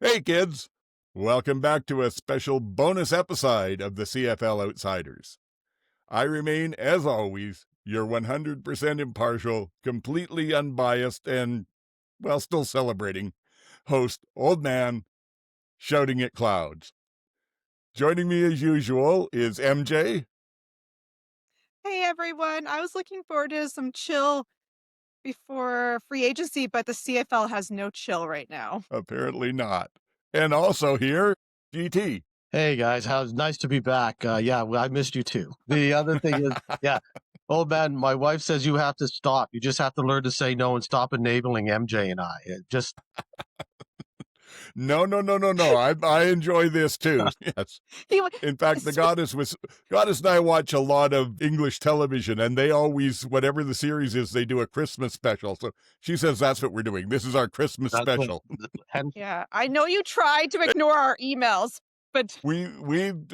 Hey kids, welcome back to a special bonus episode of the CFL Outsiders. I remain, as always, your 100% impartial, completely unbiased, and, well, still celebrating host, Oldman, shouting at clouds. Joining me as usual is MJ. Hey everyone, I was looking forward to some chill before free agency, but the CFL has no chill right now. Apparently not. And also here, GT. Hey guys, nice to be back. Well, I missed you too. The other thing is, old man, my wife says you have to stop. You just have to learn to say no and stop enabling MJ and I. No. I enjoy this too. Yes. In fact, the goddess and I watch a lot of English television, and they always, whatever the series is, they do a Christmas special. So she says that's what we're doing. This is our Christmas special. Yeah, I know you tried to ignore our emails, but we've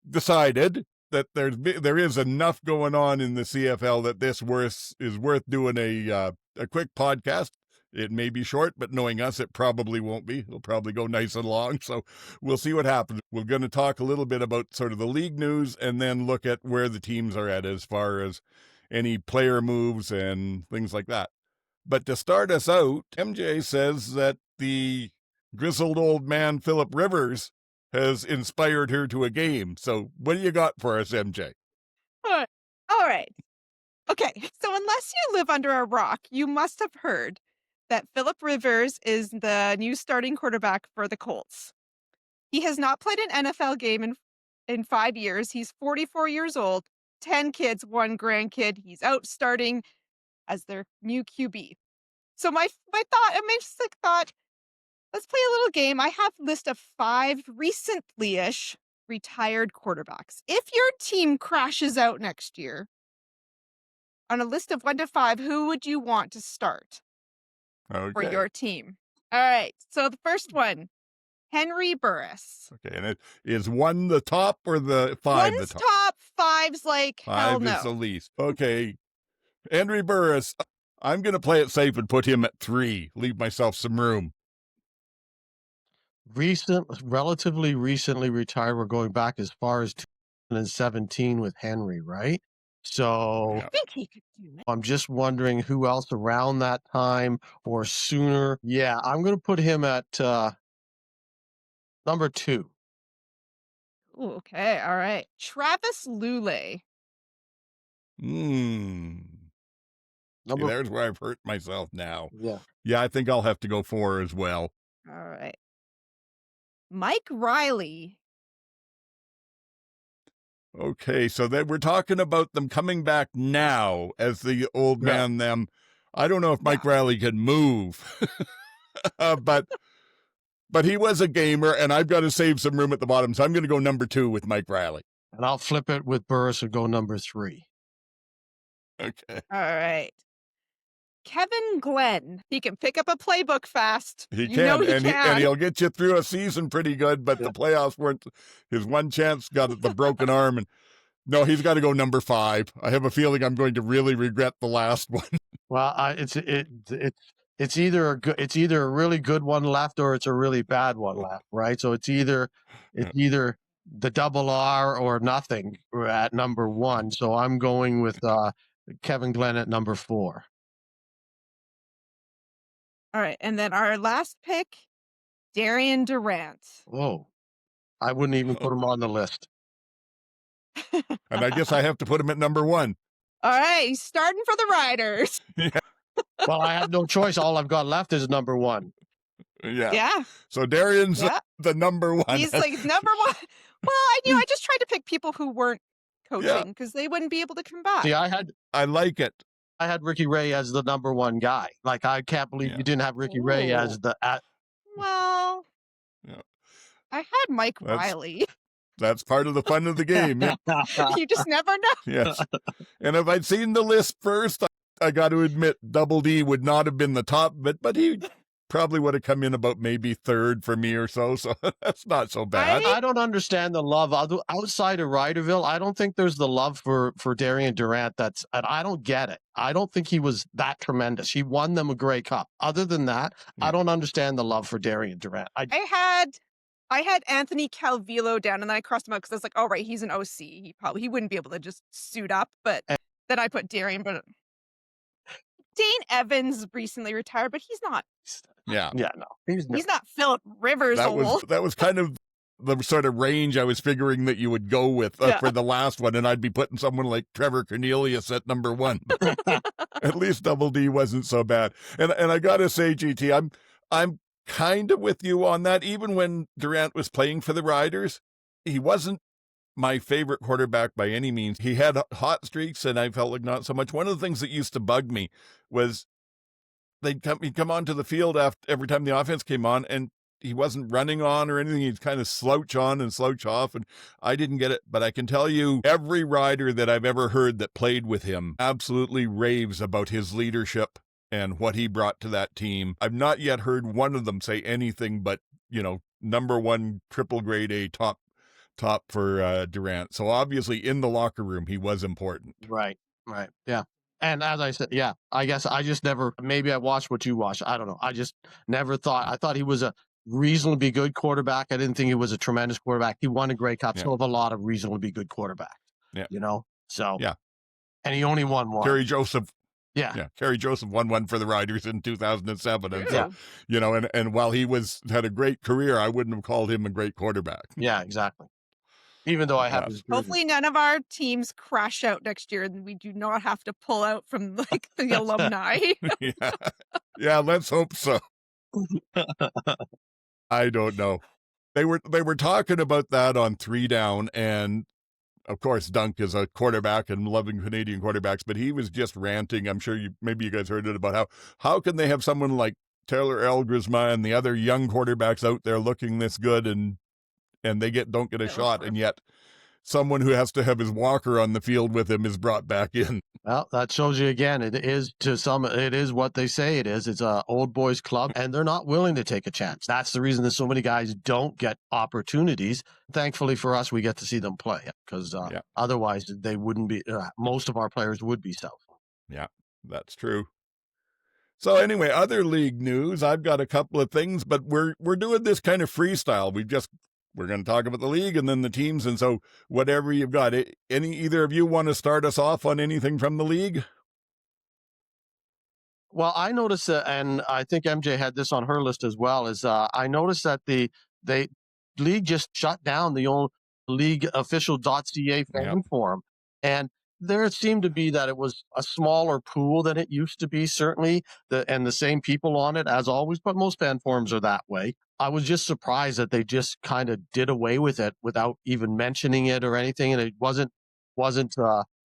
decided that there is enough going on in the CFL that this is worth doing a quick podcast. It may be short, but knowing us, it probably won't be. It'll probably go nice and long, so we'll see what happens. We're going to talk a little bit about sort of the league news and then look at where the teams are at as far as any player moves and things like that. But to start us out, MJ says that the grizzled old man, Philip Rivers, has inspired her to a game. So what do you got for us, MJ? all right. Okay, so unless you live under a rock, you must have heard that Philip Rivers is the new starting quarterback for the Colts. He has not played an NFL game in 5 years. He's 44 years old, 10 kids, 1 grandkid. He's out starting as their new QB. So my thought, let's play a little game. I have a list of 5 recently-ish retired quarterbacks. If your team crashes out next year, on a list of 1 to 5, who would you want to start? Okay. For your team. All right. So the first one, Henry Burris. Okay, and is 1 the top or the 5 One's the top? 5's like 5 hell no. is the least. Okay, Henry Burris, I'm going to play it safe and put him at 3. Leave myself some room. relatively recently retired. We're going back as far as 2017 with Henry, right? So I think he could do it. I'm just wondering who else around that time or sooner. Yeah, I'm going to put him at number 2. Ooh, okay. All right. Travis Lulay. There's where I've hurt myself now. Yeah, I think I'll have to go 4 as well. All right. Mike Riley. Okay, so that we're talking about them coming back now as the old man them. I don't know if Mike Riley can move, but he was a gamer, and I've got to save some room at the bottom, so I'm going to go number 2 with Mike Riley. And I'll flip it with Burris and go number 3. Okay. All right. Kevin Glenn. He can pick up a playbook fast. He can, and he'll get you through a season pretty good, but the playoffs weren't his one chance, got the broken arm. And no, he's got to go number 5. I have a feeling I'm going to really regret the last one. Well, it's either a really good one left or it's a really bad one left, right? So it's either the double R or nothing at number 1. So I'm going with Kevin Glenn at number 4. All right. And then our last pick, Darian Durant. Whoa. I wouldn't even put him on the list. And I guess I have to put him at number 1. All right. He's starting for the Riders. Well, I have no choice. All I've got left is number 1. Yeah. So Darian's the number 1. He's like number 1. Well, I just tried to pick people who weren't coaching because they wouldn't be able to come back. See, I like it. I had Ricky Ray as the number 1 guy. Like, I can't believe you didn't have Ricky Ray as the... Well, I had Mike Riley. That's part of the fun of the game. Yeah. You just never know. Yes. And if I'd seen the list first, I got to admit, Double D would not have been the top, but he probably would have come in about maybe third for me or so. So that's not so bad. I don't understand the love outside of Ryderville. I don't think there's the love for Darian Durant. I don't get it. I don't think he was that tremendous. He won them a Grey Cup. Other than that, I don't understand the love for Darian Durant. I had Anthony Calvillo down, and then I crossed him out because I was like, "Oh right, he's an OC. He wouldn't be able to just suit up." But then I put Darian. But Dane Evans recently retired, but he's not. Yeah, no, he's not Philip Rivers old. That was kind of the sort of range I was figuring that you would go with for the last one, and I'd be putting someone like Trevor Cornelius at number 1. At least Double D wasn't so bad. And I gotta say, GT, I'm kind of with you on that. Even when Durant was playing for the Riders, he wasn't my favorite quarterback by any means. He had hot streaks, and I felt like not so much. One of the things that used to bug me was he'd come onto the field every time the offense came on, and he wasn't running on or anything. He'd kind of slouch on and slouch off, and I didn't get it. But I can tell you, every Rider that I've ever heard that played with him absolutely raves about his leadership and what he brought to that team. I've not yet heard one of them say anything but, number 1 triple grade A top for Durant. So obviously in the locker room, he was important. Right. Yeah. And as I said, I guess I just never, maybe I watched what you watched. I don't know. I just never thought, I thought he was a reasonably good quarterback. I didn't think he was a tremendous quarterback. He won a Grey Cup. So have a lot of reasonably good quarterbacks. Yeah. So. Yeah. And he only won one. Kerry Joseph. Yeah. Kerry Joseph won one for the Riders in 2007. And so, and while he had a great career, I wouldn't have called him a great quarterback. Yeah, exactly. Even though I have his hopefully none of our teams crash out next year and we do not have to pull out from the alumni. Yeah, let's hope so. I don't know. They were talking about that on 3 Down, and of course, Dunk is a quarterback and loving Canadian quarterbacks, but he was just ranting. I'm sure maybe you guys heard it about how can they have someone like Taylor Elgrisma and the other young quarterbacks out there looking this good and they don't get a shot, and yet someone who has to have his walker on the field with him is brought back in. Well, that shows you again, it is what they say it is. It's a old boys club, and they're not willing to take a chance. That's the reason that so many guys don't get opportunities. Thankfully for us, we get to see them play, because otherwise they wouldn't be, most of our players would be south. Yeah, that's true. So anyway, other league news, I've got a couple of things, but we're doing this kind of freestyle. We're going to talk about the league and then the teams. And so whatever you've got, either of you want to start us off on anything from the league? Well, I noticed, and I think MJ had this on her list as well, is I noticed that the league just shut down the old leagueofficial.ca fan forum. And there seemed to be that it was a smaller pool than it used to be, certainly, and the same people on it as always, but most fan forums are that way. I was just surprised that they just kind of did away with it without even mentioning it or anything, and it wasn't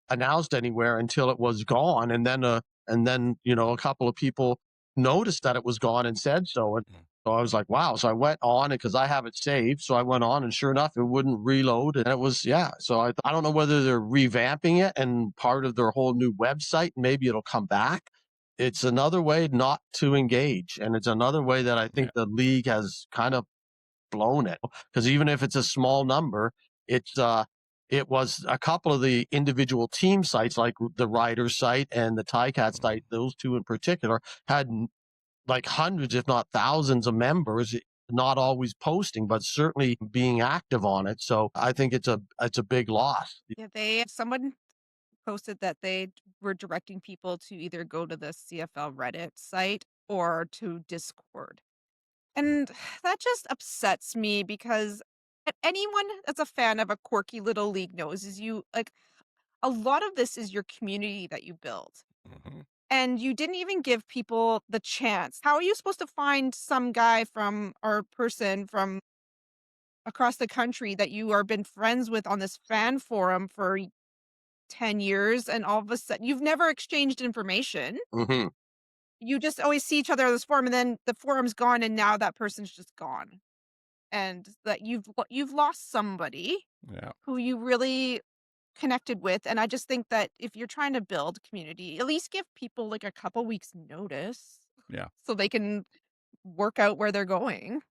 announced anywhere until it was gone, and then a couple of people noticed that it was gone and said so, and so I was like, wow. So I went on, because I have it saved, so I went on, and sure enough, it wouldn't reload, and it was so I don't know whether they're revamping it and part of their whole new website, maybe it'll come back. It's another way not to engage, and it's another way that I think the league has kind of blown it, because even if it's a small number, it was a couple of the individual team sites, like the Riders site and the Ticats site, those two in particular, had like hundreds, if not thousands of members, not always posting, but certainly being active on it. So I think it's a big loss. Yeah, someone posted that they were directing people to either go to the CFL Reddit site or to Discord. And that just upsets me, because anyone that's a fan of a quirky little league knows a lot of this is your community that you build. Mm-hmm. And you didn't even give people the chance. How are you supposed to find some guy or person from across the country that you are been friends with on this fan forum for 10 years, and all of a sudden you've never exchanged information? Mm-hmm. You just always see each other on this forum, and then the forum's gone, and now that person's just gone. And that you've lost somebody who you really connected with. And I just think that if you're trying to build community, at least give people like a couple weeks notice. Yeah. So they can work out where they're going.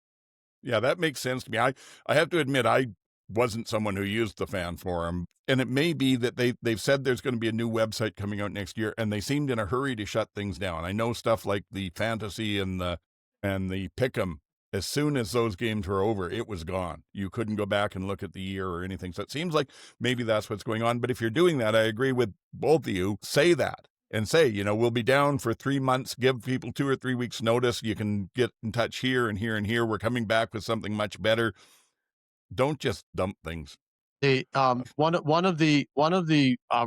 Yeah, that makes sense to me. I have to admit, I wasn't someone who used the fan forum, and it may be that they've said there's going to be a new website coming out next year, and they seemed in a hurry to shut things down. I know stuff like the fantasy and the pick'em. As soon as those games were over, it was gone. You couldn't go back and look at the year or anything. So it seems like maybe that's what's going on. But if you're doing that, I agree with both of you. Say that. And say, we'll be down for 3 months, give people 2 or 3 weeks notice. You can get in touch here and here and here. We're coming back with something much better. Don't just dump things. One of the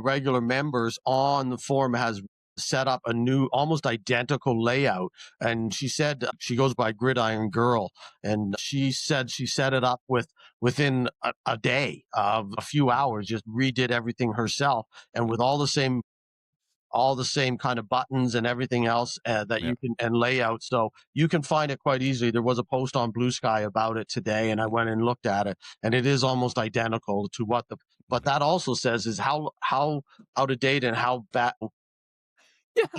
regular members on the forum has set up a new, almost identical layout, and she said she goes by Gridiron Girl, and she said she set it up within a day of a few hours, just redid everything herself, and with all the same kind of buttons and everything else that you can, and layout. So you can find it quite easily. There was a post on Blue Sky about it today, and I went and looked at it, and it is almost identical to but that also says is how out of date and how bad.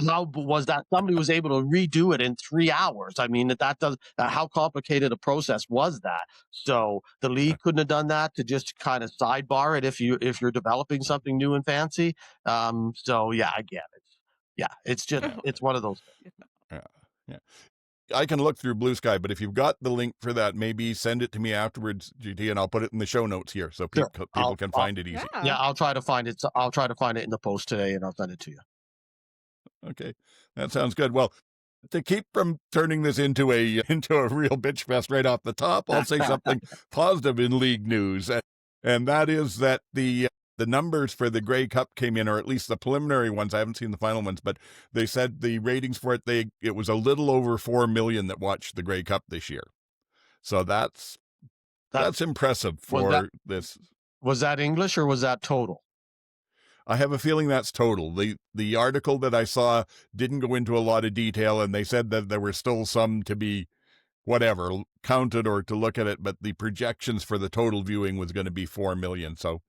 How was that somebody was able to redo it in 3 hours? I mean, how complicated a process was that? So the league couldn't have done that to just kind of sidebar it if you're developing something new and fancy. So yeah, I get it. Yeah, it's just it's one of those things. Yeah. I can look through Blue Sky, but if you've got the link for that, maybe send it to me afterwards, GT, and I'll put it in the show notes here so people can find it easy. Yeah, I'll try to find it. I'll try to find it in the post today, and I'll send it to you. Okay, that sounds good. Well, to keep from turning this into a real bitch fest right off the top, I'll say something positive in league news, and that is that the numbers for the Grey Cup came in, or at least the preliminary ones. I haven't seen the final ones, but they said the ratings for it was a little over 4 million that watched the Grey Cup this year. So that's impressive for this. Was that English or was that total? I have a feeling that's total. The article that I saw didn't go into a lot of detail, and they said that there were still some to be counted or to look at it, but the projections for the total viewing was going to be 4 million. So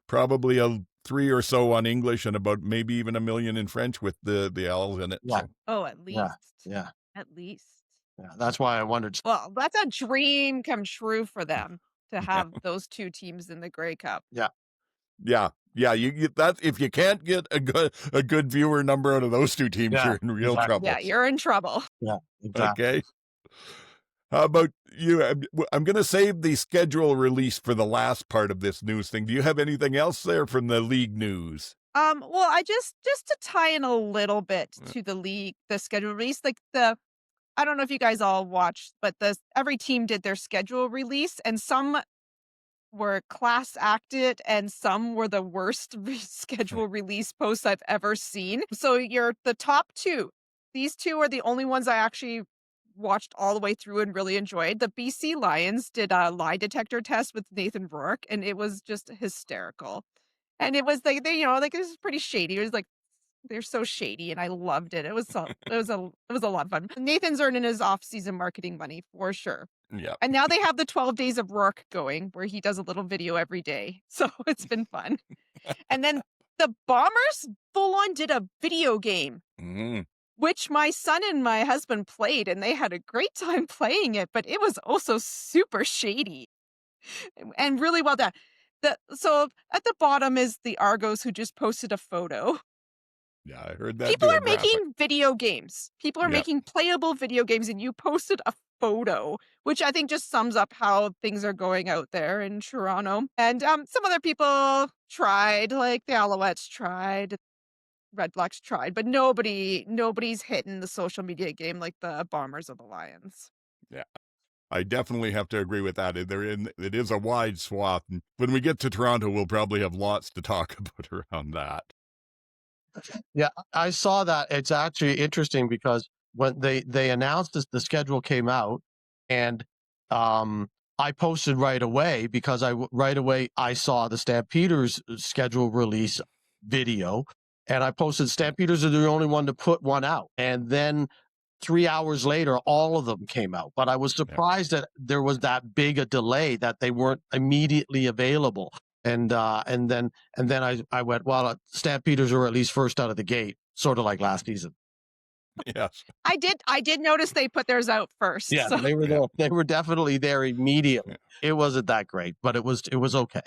probably a 3 or so on English and about maybe even 1 million in French with the L's in it. Yeah. So. Oh, at least. Yeah. At least. Yeah, that's why I wondered. Well, that's a dream come true for them to have those two teams in the Grey Cup. Yeah. Yeah, you that if you can't get a good viewer number out of those two teams, you're in real trouble. Yeah, you're in trouble. Yeah, exactly. Okay. How about you? I'm going to save the schedule release for the last part of this news thing. Do you have anything else there from the league news? Well, I just to tie in a little bit to the schedule release, I don't know if you guys all watched, but every team did their schedule release, and some were class acted and some were the worst schedule release posts I've ever seen. So the top two. These two are the only ones I actually watched all the way through and really enjoyed. The BC Lions did a lie detector test with Nathan Rourke, and it was just hysterical. And it was it was pretty shady. It was like, they're so shady, and I loved it. It was a lot of fun. Nathan's earning his off-season marketing money for sure. Yeah. And now they have the 12 Days of Rourke going, where he does a little video every day. So it's been fun. And then the Bombers full on did a video game, which my son and my husband played, and they had a great time playing it, but it was also super shady and really well done. So at the bottom is the Argos, who just posted a photo. Yeah, I heard that. People are making video games. People are making playable video games, and you posted a photo, which I think just sums up how things are going out there in Toronto. And some other people tried, like the Alouettes tried, Red Blacks tried, but nobody's hitting the social media game like the Bombers or the Lions. Yeah. I definitely have to agree with that. It is a wide swath. And when we get to Toronto, we'll probably have lots to talk about around that. Yeah, I saw that. It's actually interesting because when they announced this, the schedule came out, and I posted right away because I saw the Stampeders schedule release video, and I posted Stampeders are the only one to put one out, and then 3 hours later, all of them came out. But I was surprised that there was that big a delay, that they weren't immediately available. And then I went, well, Stampeders are at least first out of the gate, sort of like last season. Yes. I did notice they put theirs out first. Yeah, So. they were there. They were definitely there immediately. Yeah. It wasn't that great, but it was okay.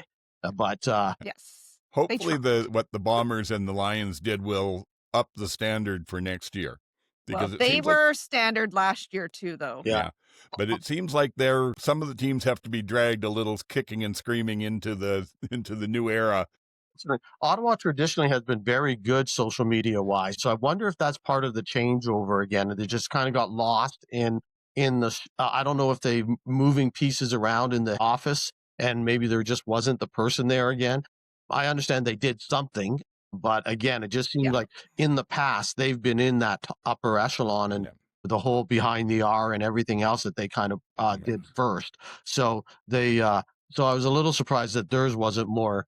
But Yes. Hopefully what the Bombers and the Lions did will up the standard for next year. Well, Because it they seems like, were standard last year too, though. Yeah. but it seems like some of the teams have to be dragged a little kicking and screaming into the new era. Ottawa traditionally has been very good social media wise, so I wonder if that's part of the changeover again. They just kind of got lost in the. I don't know if they moving pieces around in the office, and maybe there just wasn't the person there again. I understand they did something, but again, it just seemed like in the past they've been in that upper echelon and the whole behind the R and everything else that they kind of did first. So they. So I was a little surprised that theirs wasn't more,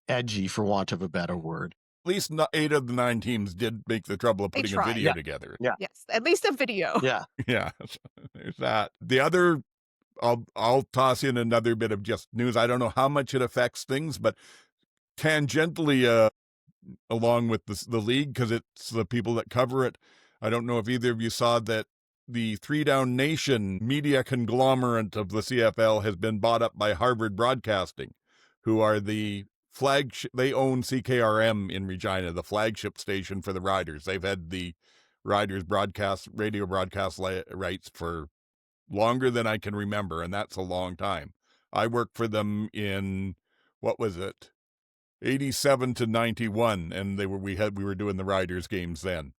edgy, for want of a better word. At least 8 of the 9 teams did make the trouble of putting a video together. Yeah. Yes, at least a video. Yeah. Yeah. There's that. The other, I'll toss in another bit of just news. I don't know how much it affects things, but tangentially, along with the league, because it's the people that cover it. I don't know if either of you saw that the 3 Down Nation media conglomerate of the CFL has been bought up by Harvard Broadcasting, who are the flagship. They own CKRM in Regina, the flagship station for the Riders. They've had the Riders radio broadcast rights for longer than I can remember, and that's a long time. I worked for them in, what was it, 87 to 91, and we were doing the Riders games then.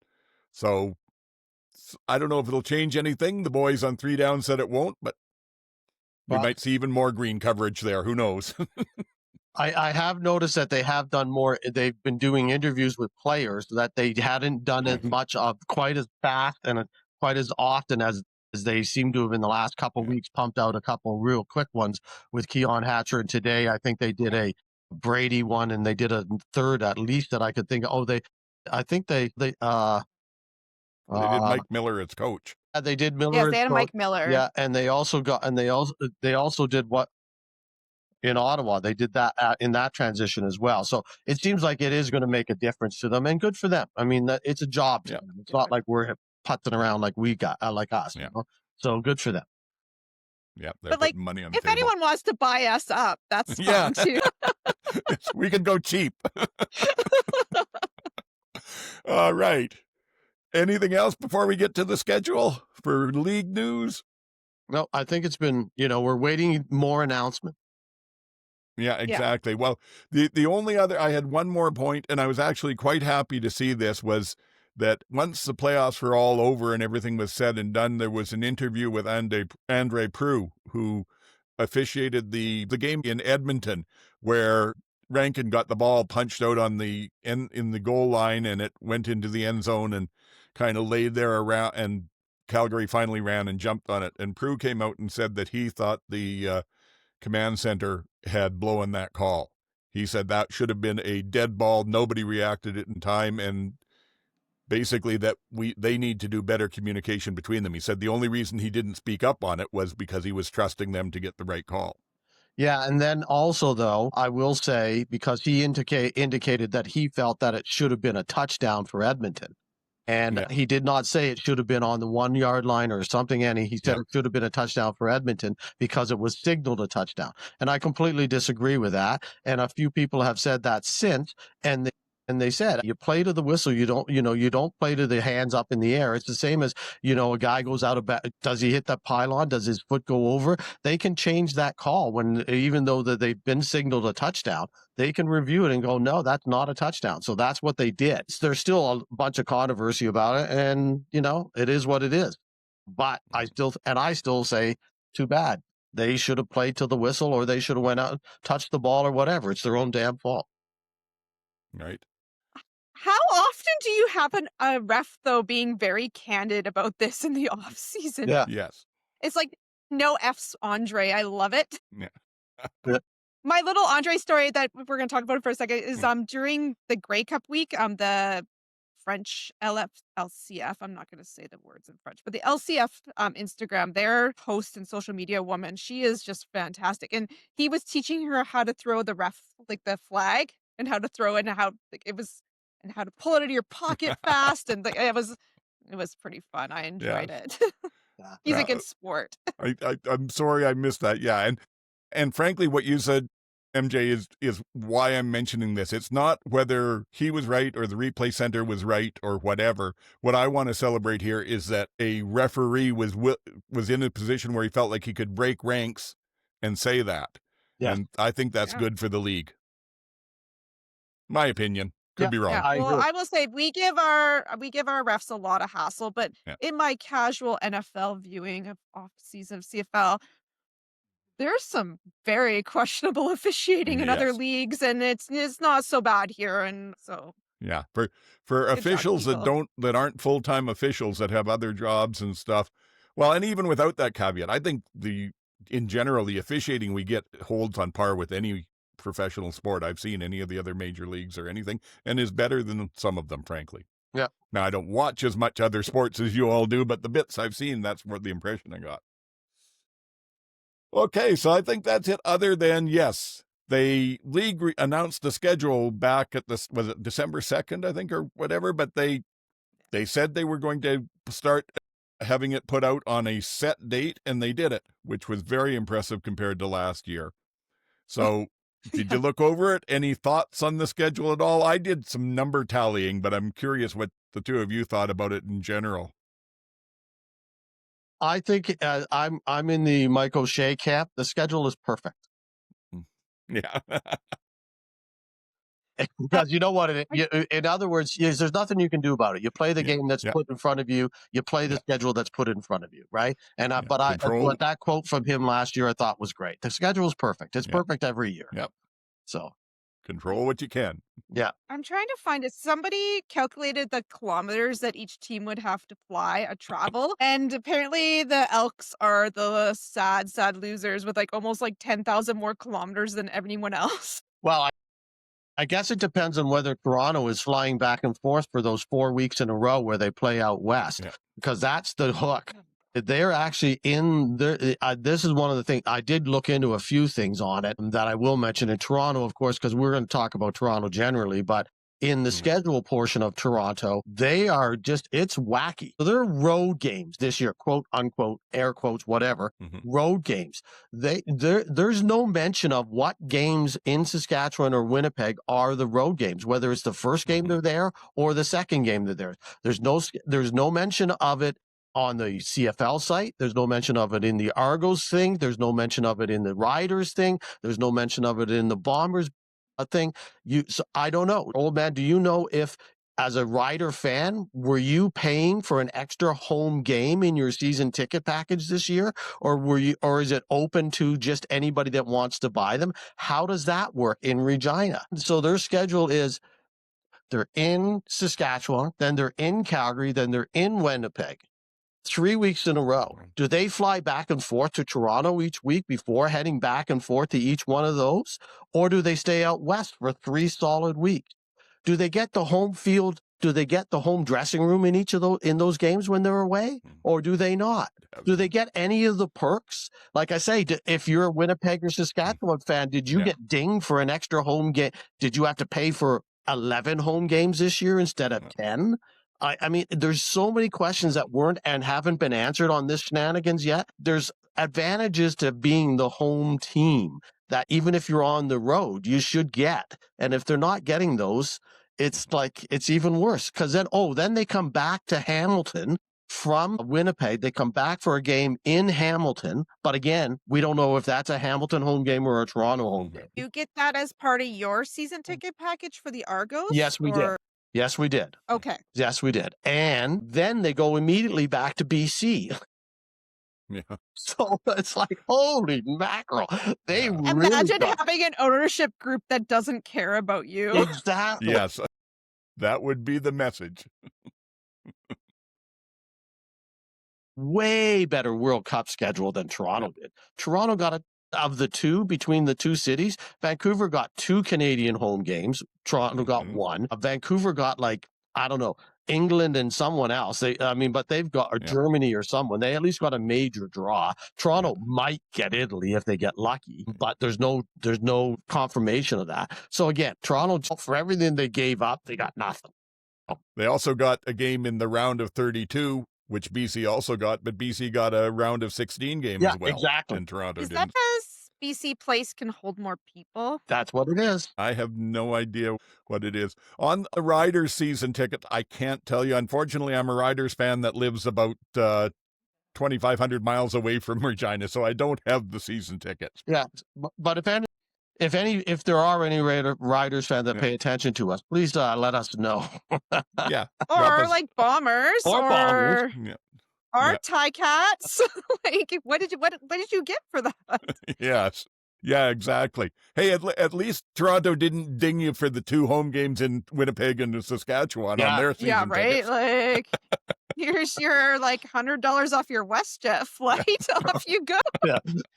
So I don't know if it'll change anything. The boys on 3 Down said it won't, but we might see even more green coverage there. Who knows? I have noticed that they have done more. They've been doing interviews with players that they hadn't done as much of, quite as fast and quite as often as they seem to have in the last couple of weeks. Pumped out a couple real quick ones with Keon Hatcher, and today I think they did a Brady one, and they did a third at least that I could think of. I think they did Mike Miller as coach. They did Miller. Yes, they had Mike Miller. Yeah, and they also did what in Ottawa. They did that in that transition as well. So it seems like it is going to make a difference to them, and good for them. I mean, it's a job to them. It's not like we're putzing around like we got like us. Yeah. So good for them. Yeah, they're but putting money on the if table. anyone wants to buy us up, that's fine too. We can go cheap. All right. Anything else before we get to the schedule for league news? No, I think it's been, we're waiting more announcement. Yeah, exactly. Well, the only other, I had one more point, and I was actually quite happy to see this, was that once the playoffs were all over and everything was said and done, there was an interview with Andre Prue, who officiated the game in Edmonton, where Rankin got the ball punched out on in the goal line, and it went into the end zone and kind of laid there around, and Calgary finally ran and jumped on it. And Prue came out and said that he thought the command center had blown that call. He said that should have been a dead ball. Nobody reacted it in time, and basically that they need to do better communication between them. He said the only reason he didn't speak up on it was because he was trusting them to get the right call. Yeah, and then also, though, I will say, because he indicated that he felt that it should have been a touchdown for Edmonton. And he did not say it should have been on the 1 yard line or something. And he said it should have been a touchdown for Edmonton because it was signaled a touchdown. And I completely disagree with that. And a few people have said that since. And they said, you play to the whistle. You don't play to the hands up in the air. It's the same as, a guy goes out of does he hit that pylon? Does his foot go over? They can change that call even though that they've been signaled a touchdown. They can review it and go, no, that's not a touchdown. So that's what they did. There's still a bunch of controversy about it. And, it is what it is. But I still say, too bad. They should have played to the whistle, or they should have went out and touched the ball or whatever. It's their own damn fault. Right. How often do you have a ref, though, being very candid about this in the off season? Yeah. Yes. It's like, no F's, Andre. I love it. Yeah. My little Andre story that we're going to talk about for a second is during the Grey Cup week, the French LCF, I'm not going to say the words in French, but the LCF Instagram, their host and social media woman, she is just fantastic. And he was teaching her how to throw the the flag, and how to throw it, and how to pull it out of your pocket fast. And it was It was pretty fun. I enjoyed it. Yeah. He's Yeah. a good sport. I'm sorry I missed that. Yeah, and frankly, what you said, MJ, is why I'm mentioning this. It's not whether he was right or the replay center was right or whatever. What I want to celebrate here is that a referee was in a position where he felt like he could break ranks and say that. Yeah. And I think that's Yeah. good for the league. My opinion. Could Yeah, be wrong. Yeah. I Well, agree. I will say we give our refs a lot of hassle, but Yeah. in my casual NFL viewing of off-season of CFL, there's some very questionable officiating in other Yes. leagues, and it's not so bad here. And so, Yeah, for job, officials that people. aren't full-time officials that have other jobs and stuff. Well, and even without that caveat, I think in general the officiating we get holds on par with any professional sport I've seen, any of the other major leagues or anything, and is better than some of them, frankly. Yeah. Now, I don't watch as much other sports as you all do, but the bits I've seen, that's what the impression I got. Okay, so I think that's it. Other than, yes, the league announced the schedule back at was it December 2nd, I think, or whatever, but they said they were going to start having it put out on a set date, and they did it, which was very impressive compared to last year. So did you look over it? Any thoughts on the schedule at all? I did some number tallying, but I'm curious what the two of you thought about it in general. I think I'm in the Mike O'Shea camp. The schedule is perfect. Yeah. Because you know what? In other words, there's nothing you can do about it. You play the game that's put in front of you. You play the schedule that's put in front of you, right? And but that quote from him last year I thought was great. The schedule is perfect. It's perfect every year. Yep. So control what you can. Yeah. I'm trying to find it. Somebody calculated the kilometers that each team would have to fly a travel. And apparently the Elks are the sad losers with almost 10,000 more kilometers than anyone else. Well, I guess it depends on whether Toronto is flying back and forth for those 4 weeks in a row where they play out west, because that's the hook. They're actually in there. This is one of the things I did look into a few things on it that I will mention in Toronto, of course, because we're going to talk about Toronto generally, but in the schedule portion of Toronto, they are it's wacky. So they're road games this year, quote unquote, air quotes, whatever, road games. There's no mention of what games in Saskatchewan or Winnipeg are the road games, whether it's the first game they're there or the second game they're there. There's no mention of it on the CFL site. There's no mention of it in the Argos thing. There's no mention of it in the Riders thing. There's no mention of it in the Bombers thing. So I don't know. Old man, do you know if, as a Rider fan, were you paying for an extra home game in your season ticket package this year? Or is it open to just anybody that wants to buy them? How does that work in Regina? So their schedule is they're in Saskatchewan, then they're in Calgary, then they're in Winnipeg. 3 weeks in a row. Do they fly back and forth to Toronto each week before heading back and forth to each one of those? Or do they stay out west for 3 solid weeks? Do they get the home field? Do they get the home dressing room in each of those games when they're away? Or do they not? Do they get any of the perks? Like I say, if you're a Winnipeg or Saskatchewan fan, did you get dinged for an extra home game? Did you have to pay for 11 home games this year instead of 10? I mean, there's so many questions that weren't and haven't been answered on this shenanigans yet. There's advantages to being the home team that even if you're on the road, you should get. And if they're not getting those, it's even worse. Because then they come back to Hamilton from Winnipeg. They come back for a game in Hamilton. But again, we don't know if that's a Hamilton home game or a Toronto home game. You get that as part of your season ticket package for the Argos? Yes, we did. Yes, we did. Okay. Yes, we did. And then they go immediately back to BC. Yeah. So it's like, holy mackerel. They Imagine having an ownership group that doesn't care about you. Exactly. Yes. That would be the message. Way better World Cup schedule than Toronto did. Toronto got of the two, between the two cities, Vancouver got 2 Canadian home games. Toronto got 1. Vancouver got I don't know, England and someone else. But they've got Germany or someone. They at least got a major draw. Toronto might get Italy if they get lucky, but there's no confirmation of that. So again, Toronto, for everything they gave up, they got nothing. They also got a game in the round of 32, which BC also got, but BC got a round of 16 game as well. Exactly. And Toronto Is didn't. that because BC Place can hold more people? That's what it is. I have no idea what it is. On the Riders season ticket, I can't tell you. Unfortunately, I'm a Riders fan that lives about 2,500 miles away from Regina, so I don't have the season tickets. Yeah, but if there are any Riders fans that pay attention to us, please let us know. Yeah. Or like Bombers, Bombers. Yeah. Or Ticats. Like, what did you get for that? Yes. Yeah, exactly. Hey, at least Toronto didn't ding you for the 2 home games in Winnipeg and Saskatchewan on their season Yeah, right. tickets. Like, here's your like $100 off your WestJet flight. Off you go.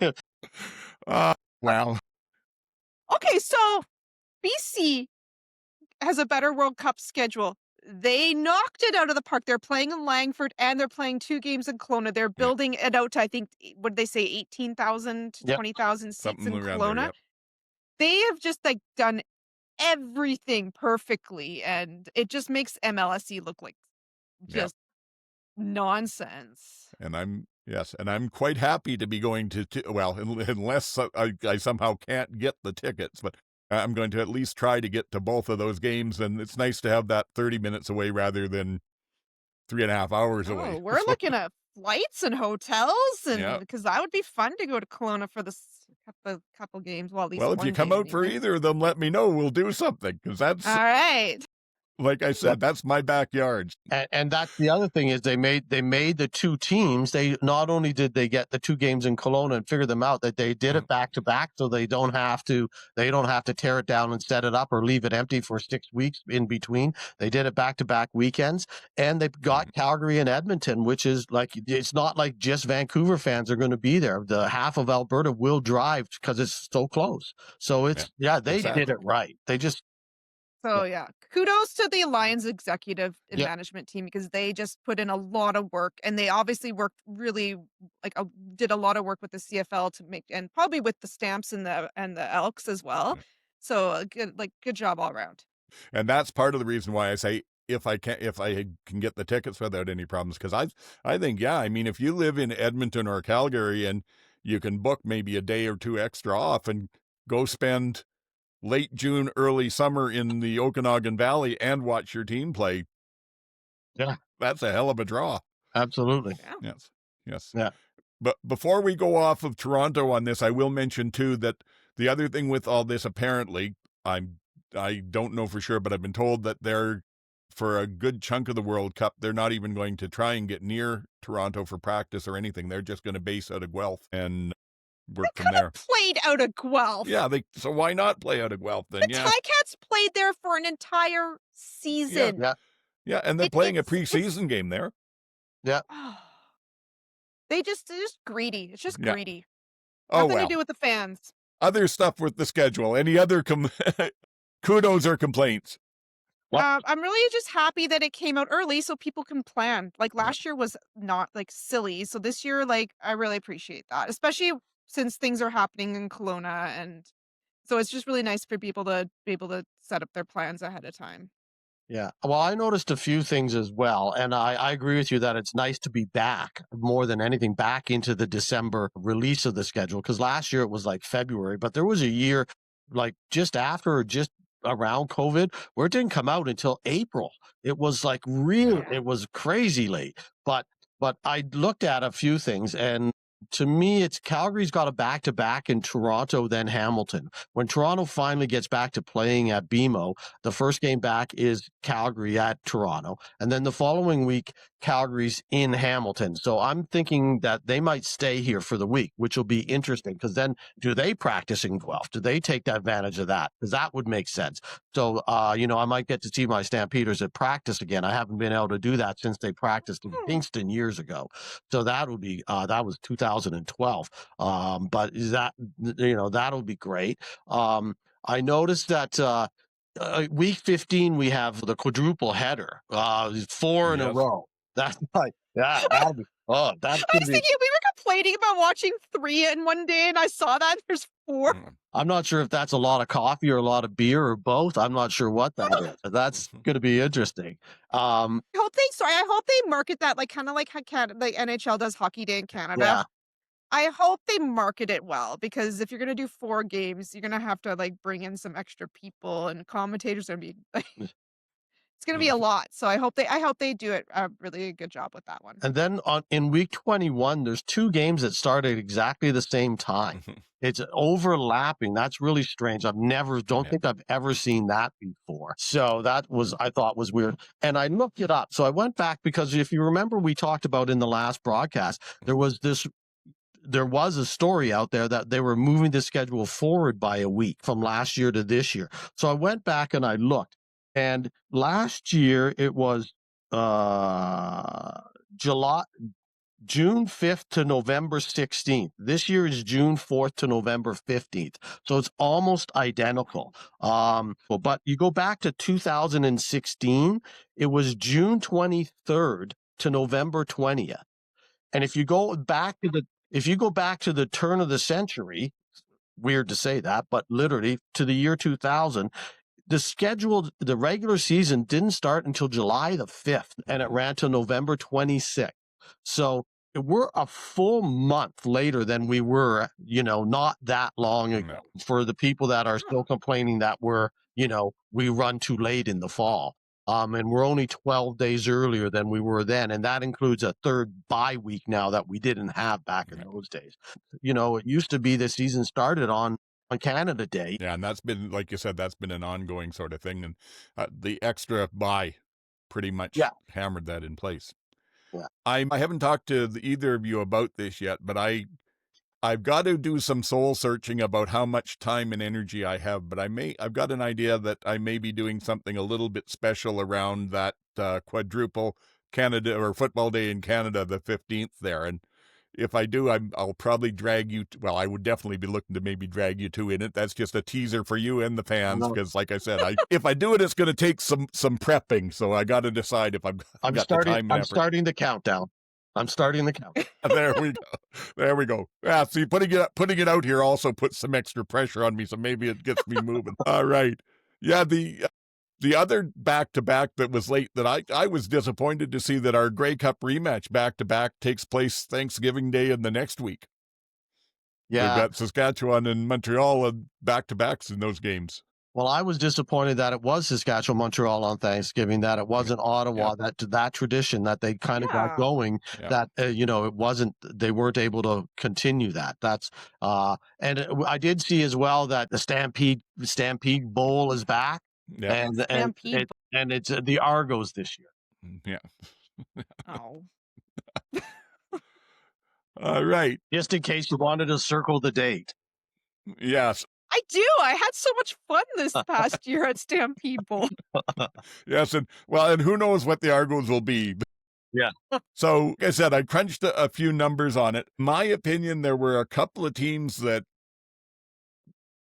Yeah. Well. Okay, so BC has a better World Cup schedule. They knocked it out of the park. They're playing in Langford and they're playing 2 games in Kelowna. They're building it out to, I think, what did they say, 18,000 to 20,000 seats Something in around Kelowna. there, They have just like done everything perfectly, and it just makes MLSE look like just nonsense. And I'm quite happy to be going to well, unless I somehow can't get the tickets, but I'm going to at least try to get to both of those games, and it's nice to have that 30 minutes away rather than 3.5 hours away. We're looking at flights and hotels, and because that would be fun to go to Kelowna for this couple games. Well, at least well, if you come out for either of them, let me know. We'll do something, because that's all right. Like I said, that's my backyard. And that's the other thing is they made the 2 teams. They not only did they get the 2 games in Kelowna and figure them out, that they did it back to back, so they don't have to tear it down and set it up or leave it empty for 6 weeks in between. They did it back to back weekends, and they got Calgary and Edmonton, which is like, it's not like just Vancouver fans are going to be there. The half of Alberta will drive because it's so close. So it's they did it right. They just. So kudos to the Lions executive and management team, because they just put in a lot of work, and they obviously worked really did a lot of work with the CFL to make, and probably with the Stamps and the Elks as well. So good job all around. And that's part of the reason why I say if I can get the tickets without any problems, because I think I mean, if you live in Edmonton or Calgary and you can book maybe a day or 2 extra off and go spend late June, early summer in the Okanagan Valley and watch your team play. Yeah. That's a hell of a draw. Absolutely. Yeah. Yes. Yeah. But before we go off of Toronto on this, I will mention too that the other thing with all this, apparently, I don't know for sure, but I've been told that they're, for a good chunk of the World Cup, they're not even going to try and get near Toronto for practice or anything. They're just going to base out of Guelph and work from there. Played out of Guelph. Yeah, so why not play out of Guelph then? The Ticats played there for an entire season. Yeah, and they're playing a preseason game there. Yeah. They're just greedy. It's just greedy. Oh, Nothing to do with the fans. Other stuff with the schedule. Any other kudos or complaints? I'm really just happy that it came out early so people can plan. Like last year was not like silly. So this year, I really appreciate that, especially since things are happening in Kelowna. And so it's just really nice for people to be able to set up their plans ahead of time. Yeah. Well, I noticed a few things as well. And I agree with you that it's nice to be back more than anything, back into the December release of the schedule. Because last year it was like February, but there was a year like just after or just around COVID where it didn't come out until April. It was like it was crazy late. But I looked at a few things, and to me, it's Calgary's got a back-to-back in Toronto, then Hamilton. When Toronto finally gets back to playing at BMO, the first game back is Calgary at Toronto. And then the following week, Calgary's in Hamilton. So I'm thinking that they might stay here for the week, which will be interesting, because then do they practice in Guelph? Do they take advantage of that? Because that would make sense. So, I might get to see my Stampeders at practice again. I haven't been able to do that since they practiced in Kingston years ago. So that would be, that was 2012. But that'll be great. I noticed that week 15, we have the quadruple header, 4 in a row. That's like, that'll be, that's I was thinking we were complaining about watching 3 in one day, and I saw that there's 4. I'm not sure if that's a lot of coffee or a lot of beer or both. I'm not sure what that is. That's going to be interesting. I hope they market that like kind of like how like NHL does Hockey Day in Canada. Yeah. I hope they market it well, because if you're gonna do 4 games, you're gonna have to like bring in some extra people, and commentators are gonna be like, it's gonna be a lot. So I hope they do it a really good job with that one. And then in week 21, there's 2 games that start at exactly the same time. It's overlapping. That's really strange. Don't think I've ever seen that before. So that was, I thought was weird. And I looked it up. So I went back, because if you remember, we talked about in the last broadcast, there was a story out there that they were moving the schedule forward by a week from last year to this year. So I went back and I looked, and last year it was June 5th to November 16th. This year is June 4th to November 15th. So it's almost identical. But you go back to 2016, it was June 23rd to November 20th. And if you go back to the turn of the century, weird to say that, but literally to the year 2000, the regular season didn't start until July the 5th, and it ran to November 26th. So we're a full month later than we were, not that long ago, for the people that are still complaining that we run too late in the fall. And we're only 12 days earlier than we were then. And that includes a third bye week now that we didn't have back in those days. It used to be the season started on Canada Day. Yeah, and that's been, like you said, that's been an ongoing sort of thing. And the extra bye pretty much hammered that in place. Yeah. I haven't talked to either of you about this yet, but I've got to do some soul searching about how much time and energy I have, but I've got an idea that I may be doing something a little bit special around that quadruple Canada or football day in Canada, the 15th there. And if I do, I'll probably drag you. I would definitely be looking to maybe drag you two in it. That's just a teaser for you and the fans, because, like I said, if I do it, it's going to take some prepping. So I got to decide if I'm starting the countdown. I'm starting the count. There we go. Yeah, see, putting it out here also puts some extra pressure on me, so maybe it gets me moving. All right. Yeah, the other back-to-back that was late that I was disappointed to see that our Grey Cup rematch back-to-back takes place Thanksgiving Day and the next week. Yeah. We've got Saskatchewan and Montreal and back-to-backs in those games. Well, I was disappointed that it was Saskatchewan, Montreal on Thanksgiving, that it wasn't Ottawa, that tradition that they kind of got going, that, it wasn't, they weren't able to continue that. That's, and I did see as well that the Stampede Bowl is back. Yeah. And it's the Argos this year. Yeah. Oh. All right. Just in case you wanted to circle the date. Yes. I do. I had so much fun this past year at Stampede Bowl. Yes, and who knows what the Argos will be. Yeah. So, like I said, I crunched a few numbers on it. My opinion, there were a couple of teams that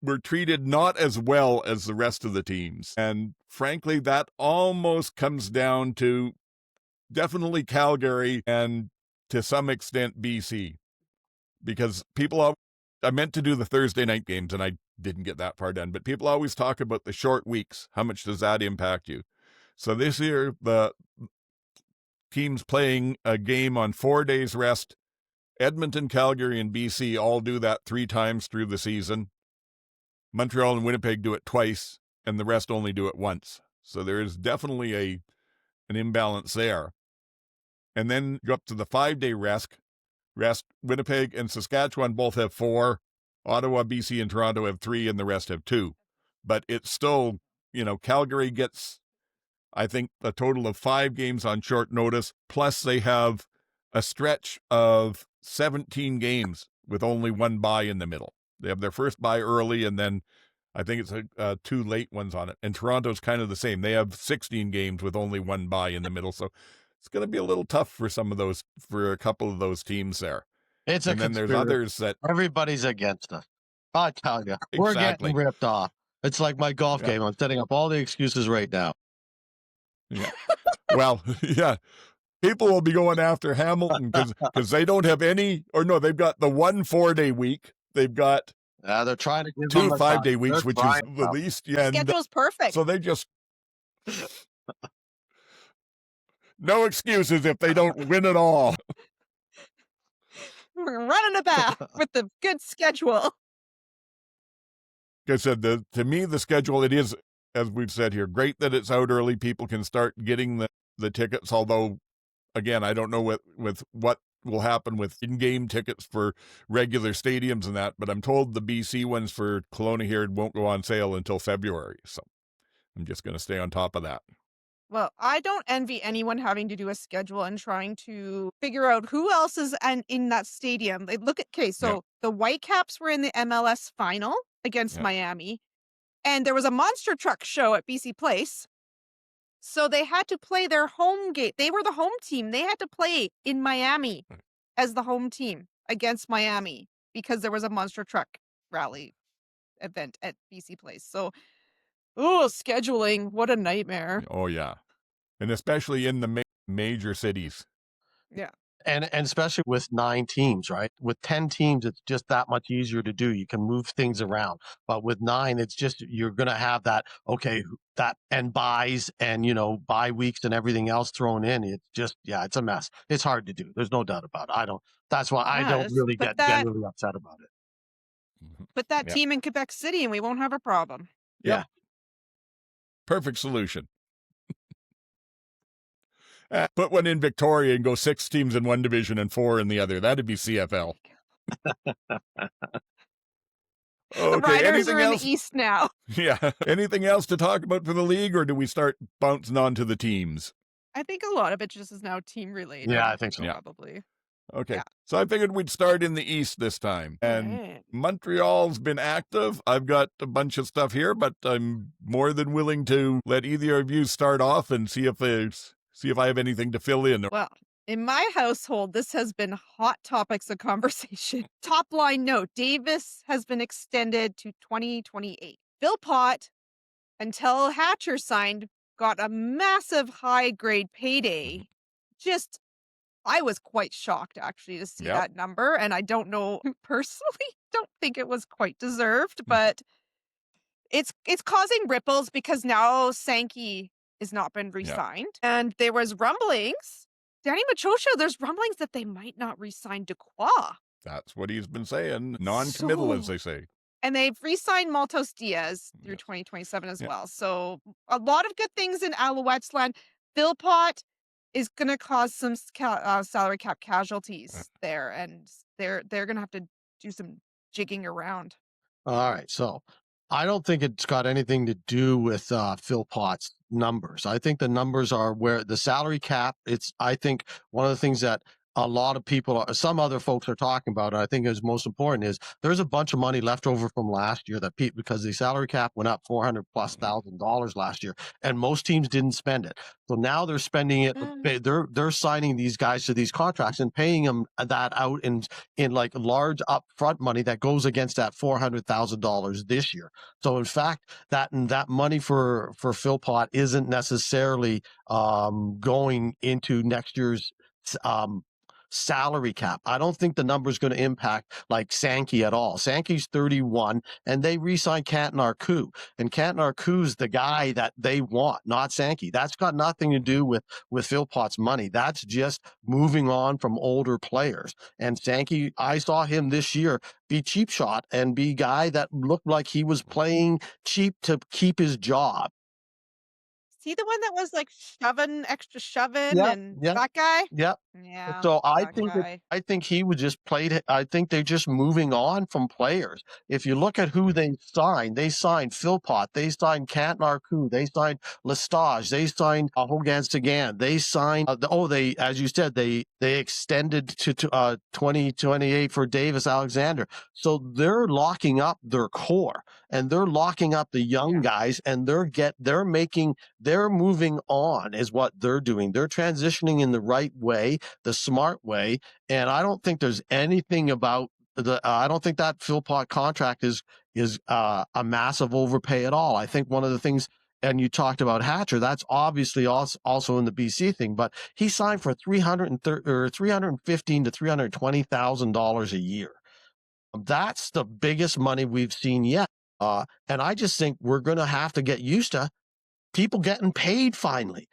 were treated not as well as the rest of the teams. And frankly, that almost comes down to definitely Calgary and to some extent BC. Because I meant to do the Thursday night games and I didn't get that far done, but people always talk about the short weeks. How much does that impact you? So this year, the teams playing a game on 4 days rest. Edmonton, Calgary, and BC all do that 3 times through the season. Montreal and Winnipeg do it twice, and the rest only do it once. So there is definitely an imbalance there. And then go up to the 5-day rest. Winnipeg and Saskatchewan both have 4. Ottawa, BC, and Toronto have 3, and the rest have 2. But it's still, Calgary gets, I think, a total of 5 games on short notice, plus they have a stretch of 17 games with only 1 bye in the middle. They have their first bye early, and then I think it's 2 late ones on it. And Toronto's kind of the same. They have 16 games with only 1 bye in the middle. So it's going to be a little tough for a couple of those teams there. And then there's others that everybody's against us. I tell you, we're getting ripped off. It's like my golf game. I'm setting up all the excuses right now. Yeah. Well, yeah. People will be going after Hamilton because they don't have any, or no, they've got the 1 4-day week. They've got they're trying to give 2 them 5-day weeks, which is the to. least. And Schedule's perfect. so they just no excuses if they don't win it all. We're running about with the good schedule. Like I said, to me, the schedule, it is, as we've said here, great that it's out early. People can start getting the tickets, although, again, I don't know with what will happen with in-game tickets for regular stadiums and that, but I'm told the BC ones for Kelowna here won't go on sale until February, so I'm just going to stay on top of that. Well, I don't envy anyone having to do a schedule and trying to figure out who else is in that stadium. Like, look at, so the Whitecaps were in the MLS final against Miami, and there was a monster truck show at BC Place. So they had to play their home game. They were the home team. They had to play in Miami as the home team against Miami because there was a monster truck rally event at BC Place. So, scheduling, what a nightmare. Oh, yeah. And especially in the major cities. Yeah. And especially with 9 teams, right? With 10 teams, it's just that much easier to do. You can move things around. But with 9, it's just, you're going to have that, and buys and, bye weeks and everything else thrown in. It's just, it's a mess. It's hard to do. There's no doubt about it. That's why I don't really get generally upset about it. Put that team in Quebec City and we won't have a problem. Yeah. Perfect solution. Put one in Victoria and go 6 teams in one division and 4 in the other. That'd be CFL. The Riders are in the East now. Yeah. Anything else to talk about for the league, or do we start bouncing on to the teams? I think a lot of it just is now team related. Yeah, I think so. Probably. Okay. Yeah. So I figured we'd start in the East this time. And Montreal's been active. I've got a bunch of stuff here, but I'm more than willing to let either of you start off and see if I have anything to fill in. Well, in my household, this has been hot topics of conversation. Top line note, Davis has been extended to 2028. Philpott, until Hatcher signed, got a massive high-grade payday. I was quite shocked, actually, to see that number. And I don't know, personally, don't think it was quite deserved. But it's causing ripples because now Sankey has not been re-signed. And there was rumblings. Danny Machosha, there's rumblings that they might not re-sign Duquois. That's what he's been saying. Non-committal, as they say. And they've re-signed Maltos Diaz through 2027 as well. So a lot of good things in Alouettes land. Philpott is going to cause some salary cap casualties there. And they're going to have to do some jigging around. All right. So I don't think it's got anything to do with Philpott's numbers. I think the numbers are where the salary cap, I think one of the things that a lot of people, some other folks are talking about, and I think is most important, is there's a bunch of money left over from last year because the salary cap went up $400,000+ last year, and most teams didn't spend it. So now they're spending it. They're signing these guys to these contracts and paying them that out in like large upfront money that goes against that $400,000 this year. So in fact, that money for Philpott isn't necessarily going into next year's salary cap. I don't think the number is going to impact like Sankey at all. Sankey's 31, and they re-signed Canton Arcou. And Canton Arcou's the guy that they want, not Sankey. That's got nothing to do with Philpott's money. That's just moving on from older players. And Sankey, I saw him this year be cheap shot and be guy that looked like he was playing cheap to keep his job. Is he the one that was like extra shoving that guy? Yep. Yeah. So I think he would just played. I think they're just moving on from players. If you look at who they signed Philpott, they signed Canton Arcou, they signed Lestage, they signed Hogan Sagan, they signed, as you said, they extended to 2028 for Davis Alexander. So they're locking up their core and they're locking up the young guys, and they're moving on is what they're doing. They're transitioning in the right way, the smart way. And I don't think there's anything about I don't think that Philpott contract is a massive overpay at all. I think one of the things and you talked about Hatcher, that's obviously also in the BC thing, but he signed for $315,000 to $320,000 a year. That's the biggest money we've seen yet. And I just think we're going to have to get used to people getting paid finally.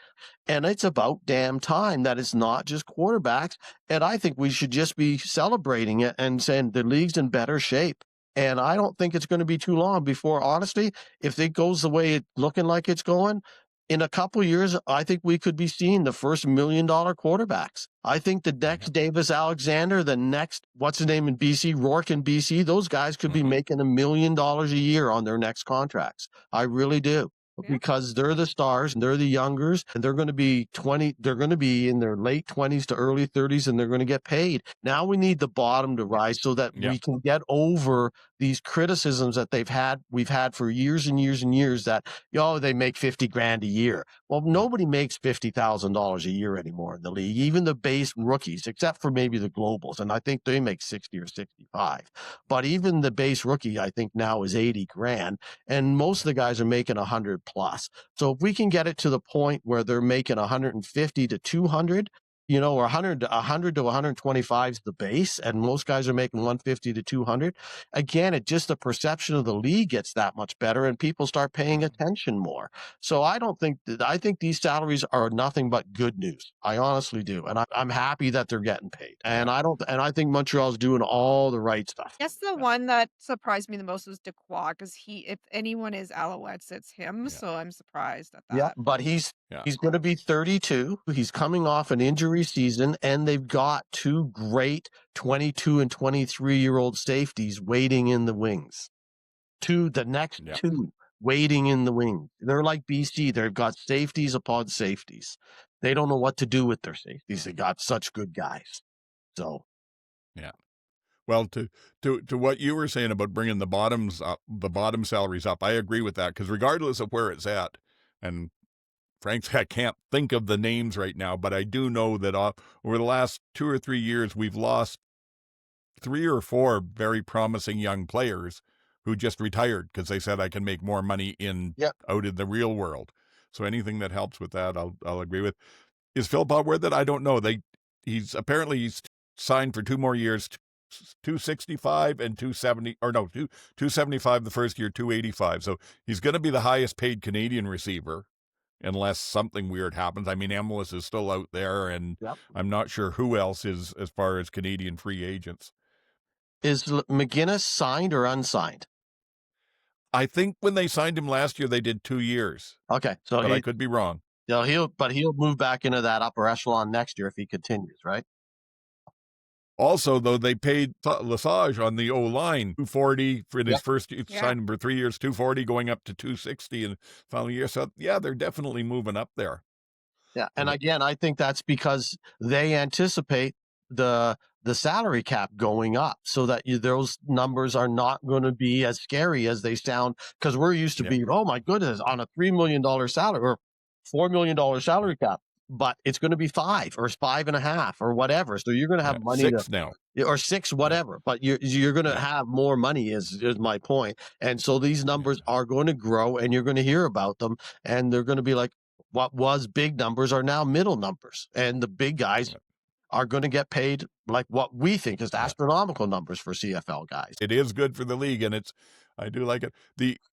And it's about damn time that it's not just quarterbacks. And I think we should just be celebrating it and saying the league's in better shape. And I don't think it's going to be too long before, honestly, if it goes the way it's looking like it's going, in a couple of years, I think we could be seeing the first $1 million quarterbacks. I think the next Davis Alexander, the next, what's his name in BC, Rourke in BC, those guys could be making $1 million a year on their next contracts. I really do. Because they're the stars and they're the youngers and they're going to be they're going to be in their late 20s to early 30s and they're going to get paid. Now we need the bottom to rise so that we can get over these criticisms that we've had for years and years and years that, they make $50,000 a year. Well, nobody makes $50,000 a year anymore in the league, even the base rookies, except for maybe the globals. And I think they make 60 or 65. But even the base rookie, I think now is $80,000. And most of the guys are making 100 plus. So if we can get it to the point where they're making 150 to 200, or 100 to 125 is the base, and most guys are making 150 to 200. Again, the perception of the league gets that much better, and people start paying attention more. So I think these salaries are nothing but good news. I honestly do, and I'm happy that they're getting paid. And I think Montreal's doing all the right stuff. I guess the one that surprised me the most was Dequoy, because if anyone is Alouettes, it's him. Yeah. So I'm surprised at that. Yeah, but he's going to be 32. He's coming off an injury season, and they've got two great 22 and 23-year-old safeties waiting in the wings. Two waiting in the wings. They're like BC. They've got safeties upon safeties. They don't know what to do with their safeties. They got such good guys. So, yeah. Well, to what you were saying about bringing the bottom salaries up, I agree with that, because regardless of where it's at, and frankly, I can't think of the names right now, but I do know that over the last 2 or 3 years, we've lost 3 or 4 very promising young players who just retired because they said I can make more money out in the real world. So anything that helps with that, I'll agree with. Is Philpott worth it? I don't know. He's signed for 2 more years, 265 and 270, or no, 275 the first year, 285. So he's going to be the highest paid Canadian receiver unless something weird happens. I mean, Emilus is still out there, and I'm not sure who else is as far as Canadian free agents. Is McGinnis signed or unsigned? I think when they signed him last year, they did 2 years. Okay, so I could be wrong. He'll move back into that upper echelon next year if he continues, right? Also, though, they paid Lesage on the O-line $240 for his first year, signed him for 3 years, $240 going up to $260 in the final year. So, they're definitely moving up there. Yeah, and again, I think that's because they anticipate the salary cap going up so that those numbers are not going to be as scary as they sound, because we're used to be, oh my goodness, on a $3 million salary or $4 million salary cap. But it's going to be 5 or 5.5 or whatever. So you're going to have money 6 now, or 6, whatever. But you're going to have more money is my point. And so these numbers are going to grow, and you're going to hear about them, and they're going to be like, what was big numbers are now middle numbers, and the big guys are going to get paid like what we think is astronomical numbers for CFL guys. It is good for the league, and I do like it.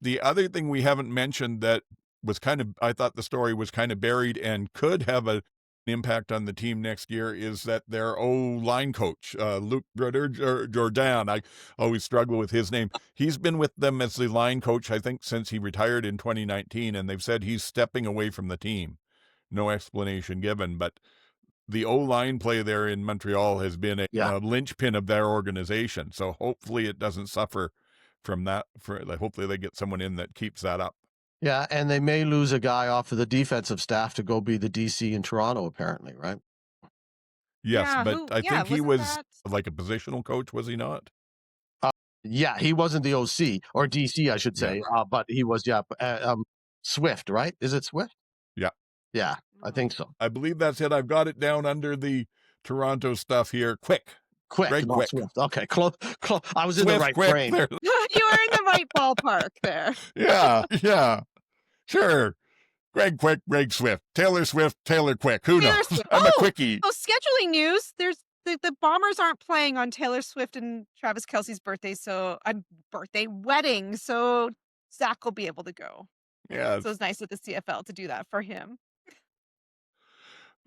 The other thing we haven't mentioned that was I thought the story was kind of buried and could have an impact on the team next year is that their O-line coach, Luc Jordan, I always struggle with his name. He's been with them as the line coach, I think, since he retired in 2019, and they've said he's stepping away from the team. No explanation given, but the O-line play there in Montreal has been a linchpin of their organization. So hopefully it doesn't suffer from that. Hopefully they get someone in that keeps that up. Yeah, and they may lose a guy off of the defensive staff to go be the DC in Toronto, apparently, right? Yes, but I think he was like a positional coach, was he not? He wasn't the OC, or DC, I should say, but he was, Swift, right? Is it Swift? Yeah. Yeah, I think so. I believe that's it. I've got it down under the Toronto stuff here. Quick. Quick. Swift. Okay, close. I was in the right frame. You were in the right ballpark there. Yeah. Sure. Greg Quick, Greg Swift, Taylor Swift, Taylor Quick. Who Taylor knows? Swift. I'm a quickie. Oh, scheduling news. There's the Bombers aren't playing on Taylor Swift and Travis Kelce's wedding. So Zach will be able to go. Yeah. So it's nice of the CFL to do that for him.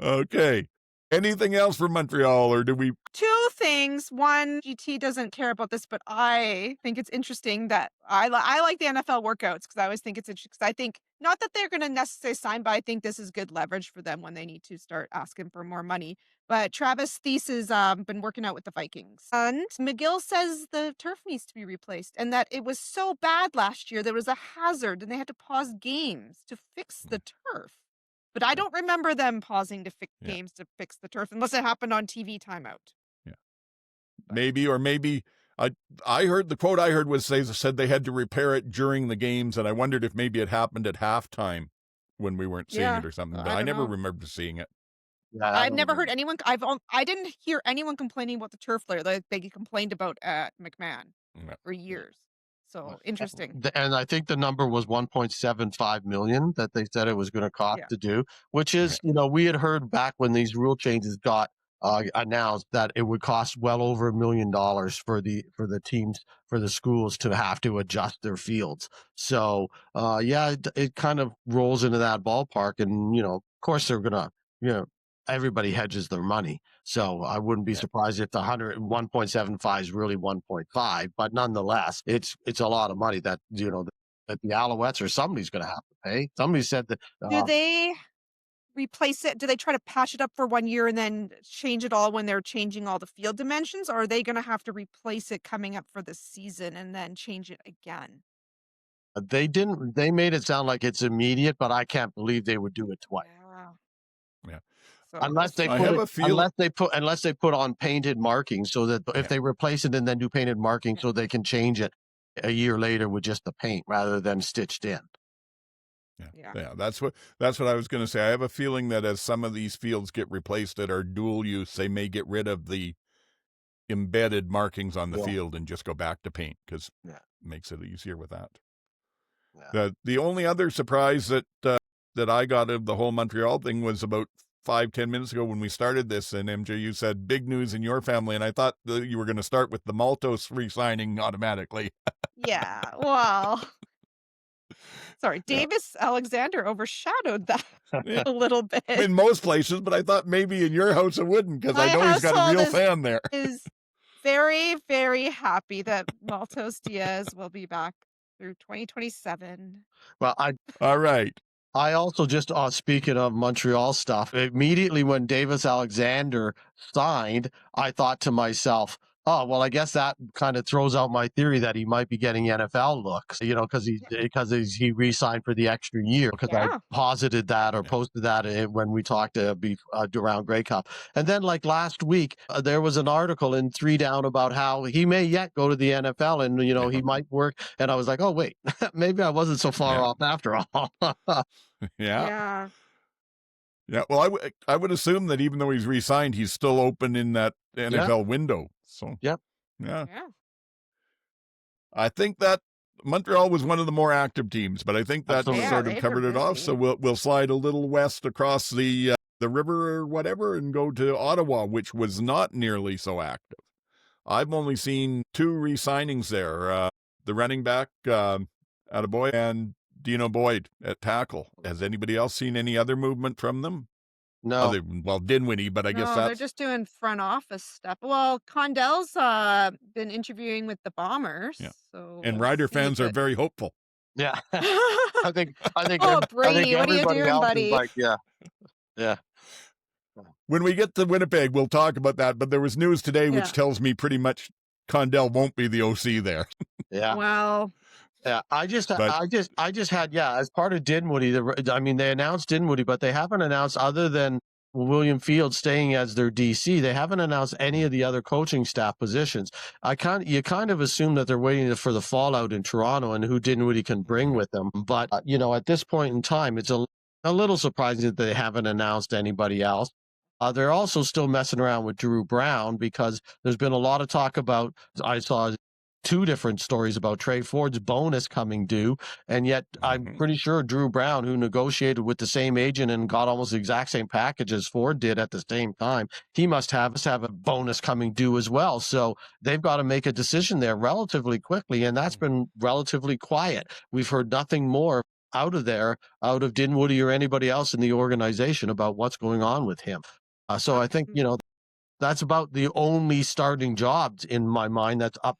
Okay. Anything else for Montreal, or do we? Two things. One, GT doesn't care about this, but I think it's interesting that I like the NFL workouts because I always think it's interesting. Because I think not that they're going to necessarily sign, but I think this is good leverage for them when they need to start asking for more money. But Travis Thies has been working out with the Vikings. And McGill says the turf needs to be replaced and that it was so bad last year. There was a hazard and they had to pause games to fix the turf. But I don't remember them pausing to fix games to fix the turf unless it happened on TV timeout. Yeah. Maybe I heard the quote I heard was said they had to repair it during the games, and I wondered if maybe it happened at halftime when we weren't seeing it or something. But I never remember seeing it. Yeah, I've never heard anyone. I didn't hear anyone complaining about the turf layer that they complained about at McMahon for years. So interesting. And I think the number was 1.75 million that they said it was going to cost to do, which is, we had heard back when these rule changes got announced that it would cost well over $1 million for the teams, for the schools to have to adjust their fields. So it kind of rolls into that ballpark, and of course they're gonna, everybody hedges their money. So I wouldn't be surprised if the 1.75 is really 1.5, but nonetheless, it's a lot of money that, that the Alouettes or somebody's going to have to pay. Somebody said that. Do they replace it? Do they try to patch it up for 1 year and then change it all when they're changing all the field dimensions? Or are they going to have to replace it coming up for the season and then change it again? They made it sound like it's immediate, but I can't believe they would do it twice. Yeah. So unless they put on painted markings so that if they replace it and then do painted markings so they can change it a year later with just the paint rather than stitched in. Yeah. That's what I was going to say. I have a feeling that as some of these fields get replaced that are dual use, they may get rid of the embedded markings on the field and just go back to paint because it makes it easier with that. Yeah. The only other surprise that I got of the whole Montreal thing was about 5-10 minutes ago when we started this, and MJ, you said big news in your family, and I thought that you were going to start with the Maltos re-signing automatically. Yeah, well, sorry, Davis Alexander overshadowed that a little bit. In most places, but I thought maybe in your house it wouldn't, because I know he's got a real fan there. Is very, very happy that Maltos Diaz will be back through 2027. Well, all right. I also just, speaking of Montreal stuff, immediately when Davis Alexander signed, I thought to myself, oh, well, I guess that kind of throws out my theory that he might be getting NFL looks, because he re-signed for the extra year, because I posited that or posted that when we talked around Grey Cup. And then like last week, there was an article in 3 Down about how he may yet go to the NFL and, he might work. And I was like, oh, wait, maybe I wasn't so far off after all. Yeah. Well, I would assume that even though he's re-signed, he's still open in that NFL window. So yeah. I think that Montreal was one of the more active teams, but I think that sort of covered it off. So we'll slide a little west across the river or whatever and go to Ottawa, which was not nearly so active. I've only seen 2 re-signings there. The running back, Attaboy, and Dino Boyd at tackle. Has anybody else seen any other movement from them? No. Dinwiddie, but I guess they're just doing front office stuff. Well, Condell's been interviewing with the Bombers. Yeah. So and Rider fans are very hopeful. Yeah. I think oh, Brady, what are you doing, buddy? Like, yeah. When we get to Winnipeg, we'll talk about that. But there was news today which tells me pretty much Condell won't be the OC there. Yeah. Well. Yeah, I just had as part of Dinwiddie. They announced Dinwiddie, but they haven't announced, other than William Fields staying as their DC, they haven't announced any of the other coaching staff positions. You kind of assume that they're waiting for the fallout in Toronto and who Dinwiddie can bring with them. But at this point in time, it's a little surprising that they haven't announced anybody else. They're also still messing around with Drew Brown because there's been a lot of talk about. I saw two different stories about Trey Ford's bonus coming due, and yet I'm pretty sure Drew Brown, who negotiated with the same agent and got almost the exact same package as Ford did at the same time, he must have a bonus coming due as well. So they've got to make a decision there relatively quickly, and that's been relatively quiet. We've heard nothing more out of Dinwiddie or anybody else in the organization about what's going on with him. So I think, that's about the only starting jobs in my mind that's up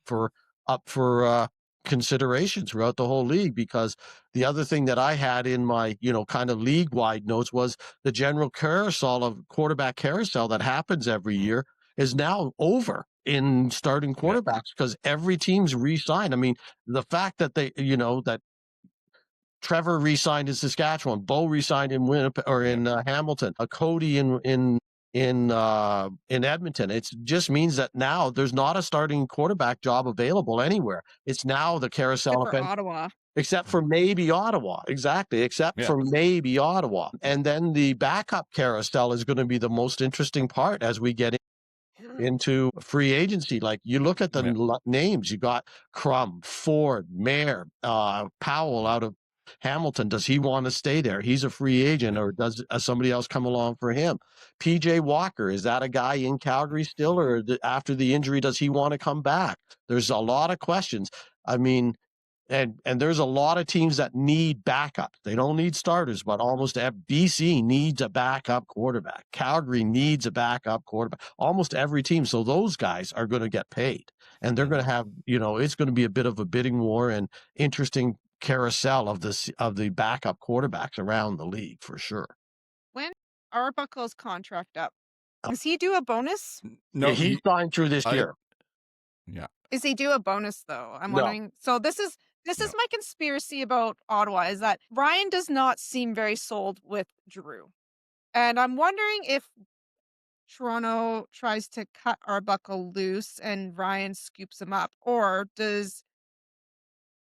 for consideration throughout the whole league, because the other thing that I had in my, kind of league-wide notes was the general carousel of quarterback carousel that happens every year is now over in starting quarterbacks because every team's re-signed. I mean, the fact that they, that Trevor re-signed in Saskatchewan, Bo re-signed in Winnipeg or in Hamilton, Cody in Edmonton. It just means that now there's not a starting quarterback job available anywhere. It's now the carousel Except for Ottawa. Except for maybe Ottawa. Exactly. Except for maybe Ottawa. And then the backup carousel is going to be the most interesting part as we get into free agency. Like, you look at the names, you got Crum, Ford, Mayer, Powell out of Hamilton. Does he want to stay there? He's a free agent, or does somebody else come along for him? PJ Walker, is that a guy in Calgary still, or after the injury, does he want to come back? There's a lot of questions. I mean, and there's a lot of teams that need backups. They don't need starters, but almost BC needs a backup quarterback. Calgary needs a backup quarterback. Almost every team. So those guys are going to get paid, and they're going to have, it's going to be a bit of a bidding war and interesting carousel of the backup quarterbacks around the league for sure. When Arbuckle's contract up, does he do a bonus? No, he signed through this year. Yeah. Is he do a bonus though? I'm wondering. So this is my conspiracy about Ottawa, is that Ryan does not seem very sold with Drew. And I'm wondering if Toronto tries to cut Arbuckle loose and Ryan scoops him up, or does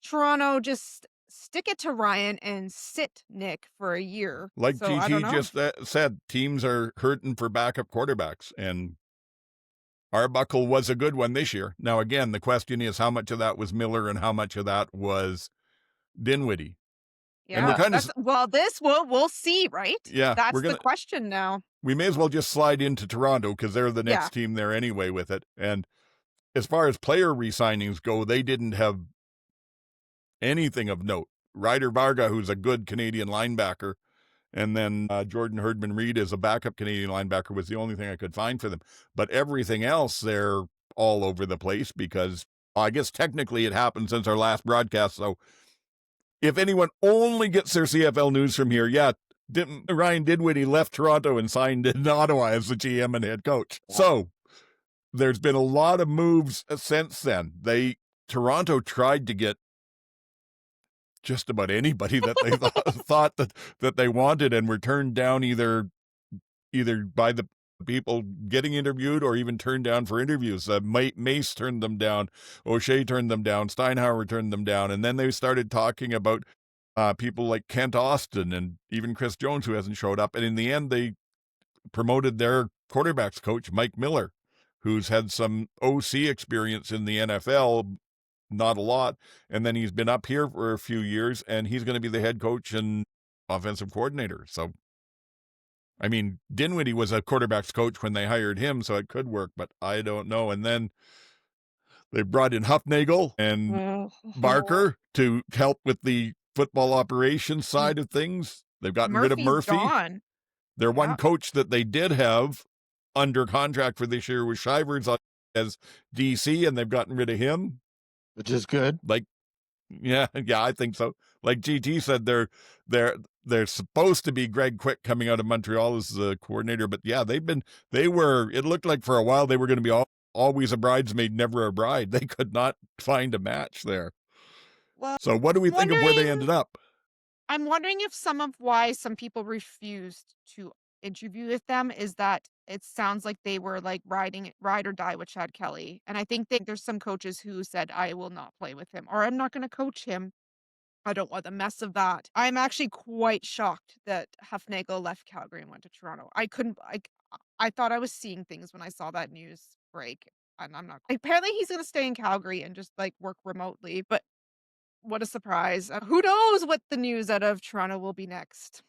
Toronto just stick it to Ryan and sit Nick for a year? Like So, I don't GT know. just said, teams are hurting for backup quarterbacks, and Arbuckle was a good one this year. Now, again, the question is how much of that was Miller and how much of that was Dinwiddie. Yeah, and we're kind of we'll see, right? Yeah, That's the question now. We may as well just slide into Toronto because they're the next team there anyway with it. And as far as player re-signings go, they didn't have anything of note. Ryder Varga, who's a good Canadian linebacker, and then Jordan Herdman-Reed is a backup Canadian linebacker, was the only thing I could find for them. But everything else, they're all over the place because I guess technically it happened since our last broadcast. So if anyone only gets their CFL news from here, Ryan Dinwiddie left Toronto and signed in Ottawa as the GM and head coach. So there's been a lot of moves since then. Toronto tried to get just about anybody that they thought that they wanted and were turned down either by the people getting interviewed or even turned down for interviews. Mace turned them down, O'Shea turned them down, Steinhauer turned them down, and then they started talking about people like Kent Austin and even Chris Jones, who hasn't showed up. And in the end, they promoted their quarterbacks coach, Mike Miller, who's had some OC experience in the NFL, not a lot. And then he's been up here for a few years, and he's going to be the head coach and offensive coordinator. So, I mean, Dinwiddie was a quarterbacks coach when they hired him, so it could work, but I don't know. And then they brought in Huffnagel and Barker to help with the football operations side of things. They've gotten rid of Murphy. Gone. Their one coach that they did have under contract for this year was Shivers as DC, and they've gotten rid of him. Which is good. Yeah, I think so. Like GT said, they're supposed to be Greg Quick coming out of Montreal as the coordinator, but yeah, it looked like for a while they were going to be always a bridesmaid, never a bride. They could not find a match there. Well, so what do we think of where they ended up? I'm wondering if some of why some people refused to interview with them is that it sounds like they were like ride or die with Chad Kelly. And I think there's some coaches who said, I will not play with him, or I'm not going to coach him. I don't want the mess of that. I'm actually quite shocked that Huffnagel left Calgary and went to Toronto. I thought I was seeing things when I saw that news break. And I'm not. Apparently, he's going to stay in Calgary and just like work remotely. But what a surprise! Who knows what the news out of Toronto will be next?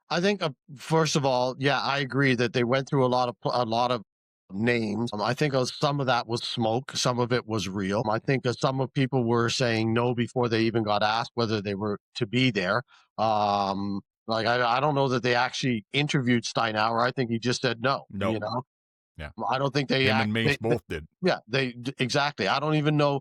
I think first of all, yeah, I agree that they went through a lot of names. I think some of that was smoke, some of it was real. I think some of people were saying no before they even got asked whether they were to be there. I don't know that they actually interviewed Steinauer. I think he just said no. No. You know, Yeah. I don't think they. Him and Mace both did. Yeah, exactly. I don't even know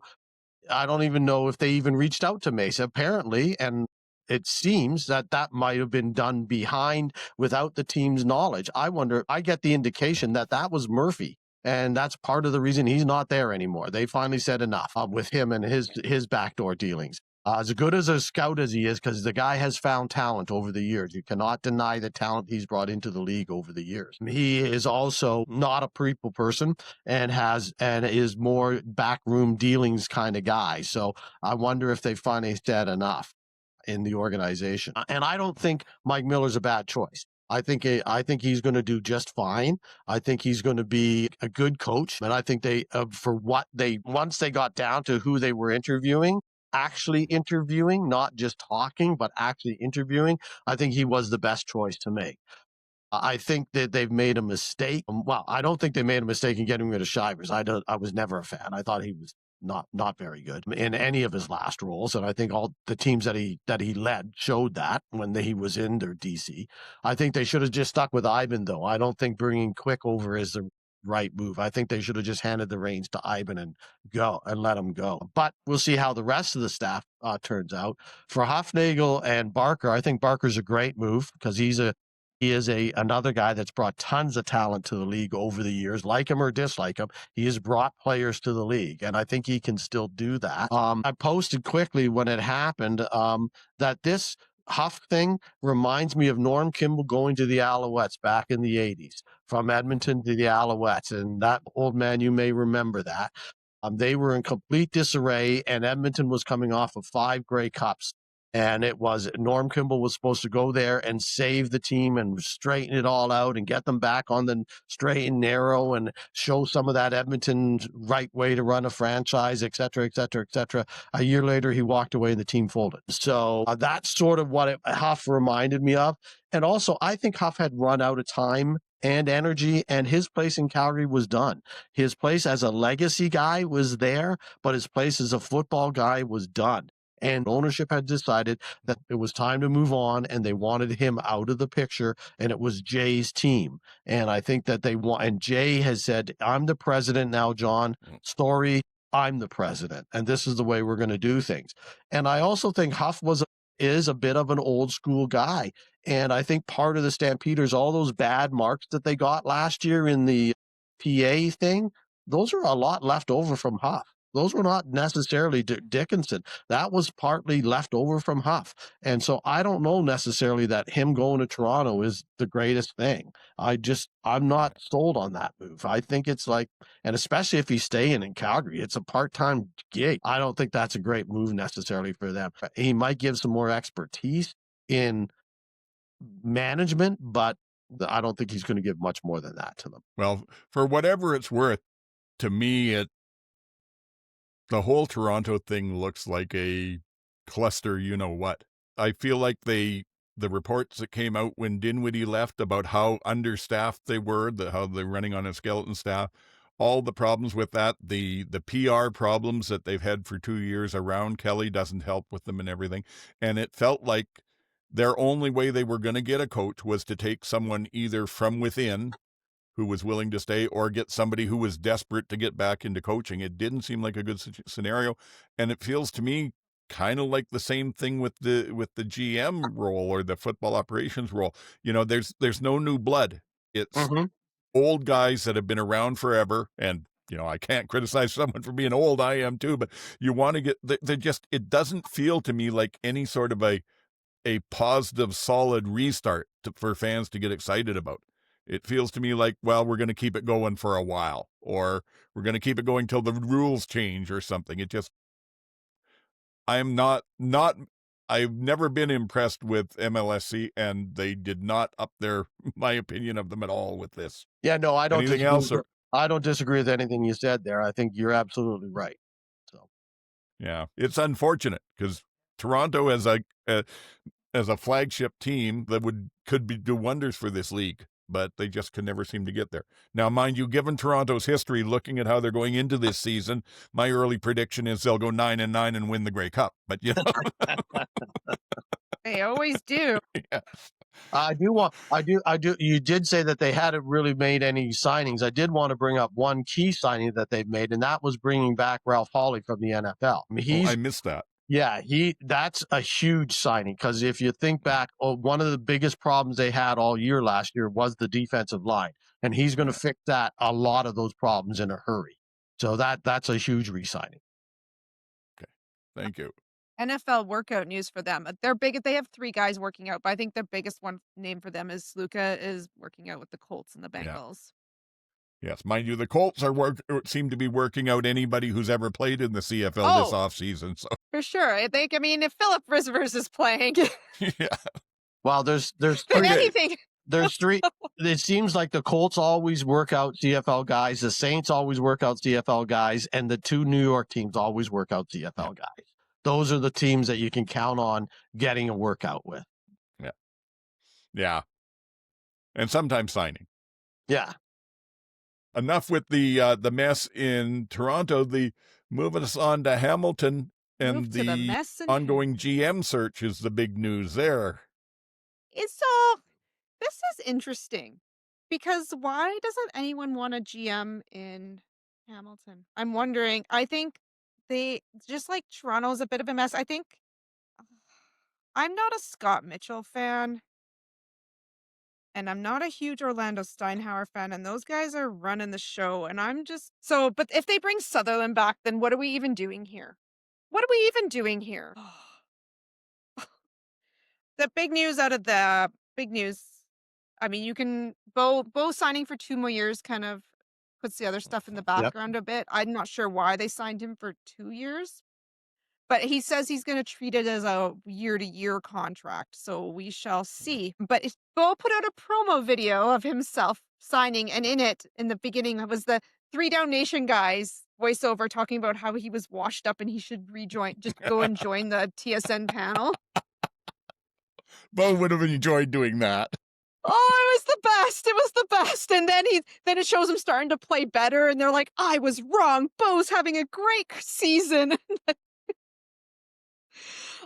if they even reached out to Mesa, apparently, and it seems that might have been done behind without the team's knowledge. I get the indication that was Murphy, and that's part of the reason he's not there anymore. They finally said enough with him and his backdoor dealings. As good as a scout as he is, because the guy has found talent over the years. You cannot deny the talent he's brought into the league over the years. He is also not a people person and is more backroom dealings kind of guy. So I wonder if they finally said enough in the organization. And I don't think Mike Miller's a bad choice. I think he's going to do just fine. I think he's going to be a good coach. And I think once they got down to who they were interviewing, actually interviewing, not just talking, but actually interviewing, I think he was the best choice to make. I think that they've made a mistake. Well, I don't think they made a mistake in getting rid of Shivers. I was never a fan. I thought he was not very good in any of his last roles, and I think all the teams that he led showed that when he was in their DC. I think they should have just stuck with Ivan, though. I don't think bringing Quick over is the right move. I think they should have just handed the reins to Ivan and let him go. But we'll see how the rest of the staff turns out. For Hufnagel and Barker, I think Barker's a great move because he is another guy that's brought tons of talent to the league over the years, like him or dislike him. He has brought players to the league, and I think he can still do that. I posted quickly when it happened that this Huff thing reminds me of Norm Kimball going to the Alouettes back in the 80s, from Edmonton to the Alouettes. And that, old man, you may remember that. They were in complete disarray, and Edmonton was coming off of 5 Grey Cups. And it was Norm Kimball was supposed to go there and save the team and straighten it all out and get them back on the straight and narrow and show some of that Edmonton right way to run a franchise, et cetera, et cetera, et cetera. A year later, he walked away and the team folded. So that's sort of what Huff reminded me of. And also, I think Huff had run out of time and energy, and his place in Calgary was done. His place as a legacy guy was there, but his place as a football guy was done. And ownership had decided that it was time to move on, and they wanted him out of the picture, and it was Jay's team. And I think that and Jay has said, I'm the president now, John. Sorry, I'm the president, and this is the way we're going to do things. And I also think Huff is a bit of an old school guy. And I think part of the Stampeders, all those bad marks that they got last year in the PA thing, those are a lot left over from Huff. Those were not necessarily Dickinson. That was partly left over from Huff. And so I don't know necessarily that him going to Toronto is the greatest thing. I'm not sold on that move. I think it's like, and especially if he's staying in Calgary, it's a part-time gig. I don't think that's a great move necessarily for them. He might give some more expertise in management, but I don't think he's going to give much more than that to them. Well, for whatever it's worth, to me, the whole Toronto thing looks like a cluster, you know what. I feel like the reports that came out when Dinwiddie left about how understaffed they were, how they're running on a skeleton staff, all the problems with that, the PR problems that they've had for 2 years around Kelly doesn't help with them and everything. And it felt like their only way they were going to get a coach was to take someone either from within who was willing to stay or get somebody who was desperate to get back into coaching. It didn't seem like a good scenario. And it feels to me kind of like the same thing with the GM role or the football operations role. You know, there's no new blood. It's old guys that have been around forever. And, you know, I can't criticize someone for being old. I am too, but you want to get, it doesn't feel to me like any sort of a positive, solid restart for fans to get excited about. It feels to me like, well, we're going to keep it going for a while, or we're going to keep it going till the rules change or something. It just, I've never been impressed with MLSC, and they did not up my opinion of them at all with this. Yeah, no, I don't. Anything else? I don't disagree with anything you said there. I think you're absolutely right. So Yeah, it's unfortunate because Toronto as a flagship team that could do wonders for this league, but they just could never seem to get there. Now, mind you, given Toronto's history, looking at how they're going into this season, my early prediction is they'll go 9-9 and win the Grey Cup. But you know, They always do. yeah. I do. You did say that they hadn't really made any signings. I did want to bring up one key signing that they've made, and that was bringing back Ralph Hawley from the NFL. I mean, I missed that. Yeah, that's a huge signing because if you think back, one of the biggest problems they had all year last year was the defensive line, and he's going to fix a lot of those problems in a hurry. So that's a huge re-signing. Okay, thank you. NFL workout news for them. They have 3 guys working out, but I think the biggest one name for them is Luka is working out with the Colts and the Bengals. Yes, mind you, the Colts seem to be working out anybody who's ever played in the CFL this offseason. So for sure, I mean, if Philip Rivers is playing, yeah. Well, there's anything. There's 3. It seems like the Colts always work out CFL guys, the Saints always work out CFL guys, and the 2 New York teams always work out CFL guys. Those are the teams that you can count on getting a workout with. Yeah. Yeah. And sometimes signing. Yeah. Enough with the mess in Toronto. Moving us on to Hamilton and the ongoing GM search is the big news there. This is interesting because why doesn't anyone want a GM in Hamilton? I'm wondering. I think they just like Toronto's a bit of a mess. I think I'm not a Scott Mitchell fan. And I'm not a huge Orlando Steinhauer fan, and those guys are running the show. And I'm just but if they bring Sutherland back, then what are we even doing here? What are we even doing here? The big news I mean, you can Bo signing for 2 more years kind of puts the other stuff in the background a bit. I'm not sure why they signed him for 2 years. But he says he's going to treat it as a year-to-year contract, so we shall see. But Bo put out a promo video of himself signing, and in it, in the beginning, was the 3 Down Nation guys voiceover talking about how he was washed up and he should just go and join the TSN panel. Bo would have enjoyed doing that. Oh, it was the best. It was the best. And then it shows him starting to play better, and they're like, I was wrong. Bo's having a great season.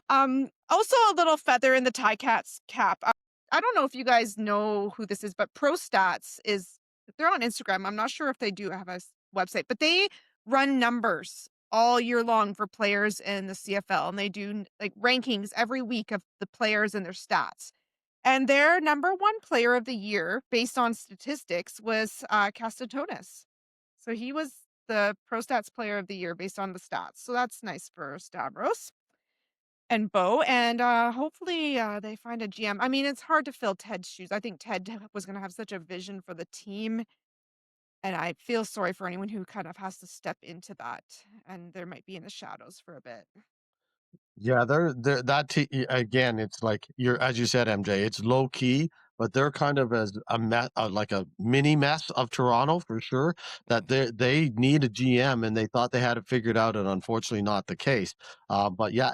Also a little feather in the Ticats cap. I don't know if you guys know who this is, but ProStats they're on Instagram. I'm not sure if they do have a website, but they run numbers all year long for players in the CFL, and they do like rankings every week of the players and their stats. And their number 1 player of the year, based on statistics, was Castatonis. So he was the ProStats player of the year based on the stats. So that's nice for Stavros and Bo, and hopefully they find a GM. I mean, it's hard to fill Ted's shoes. I think Ted was going to have such a vision for the team, and I feel sorry for anyone who kind of has to step into that, and there might be in the shadows for a bit. Yeah, again, it's like as you said, MJ, it's low key, but they're kind of as like a mini mess of Toronto for sure. That they need a GM, and they thought they had it figured out, and unfortunately not the case. But yeah,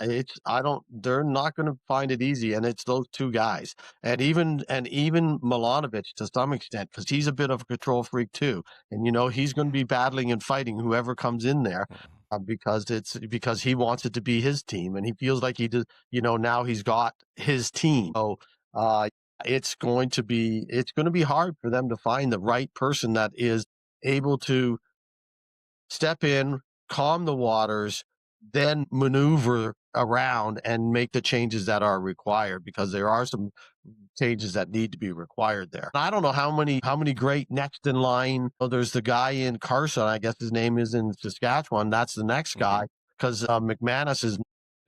they're not going to find it easy, and it's those 2 guys, and even Milanovic to some extent, because he's a bit of a control freak too, and he's going to be battling and fighting whoever comes in there. Because he wants it to be his team, and he feels like he does. Now he's got his team. So it's going to be hard for them to find the right person that is able to step in, calm the waters, then maneuver around and make the changes that are required, because there are some changes that need to be required there. I don't know how many great next in line. There's the guy in Carousel, I guess his name is in Saskatchewan. That's the next guy, because McManus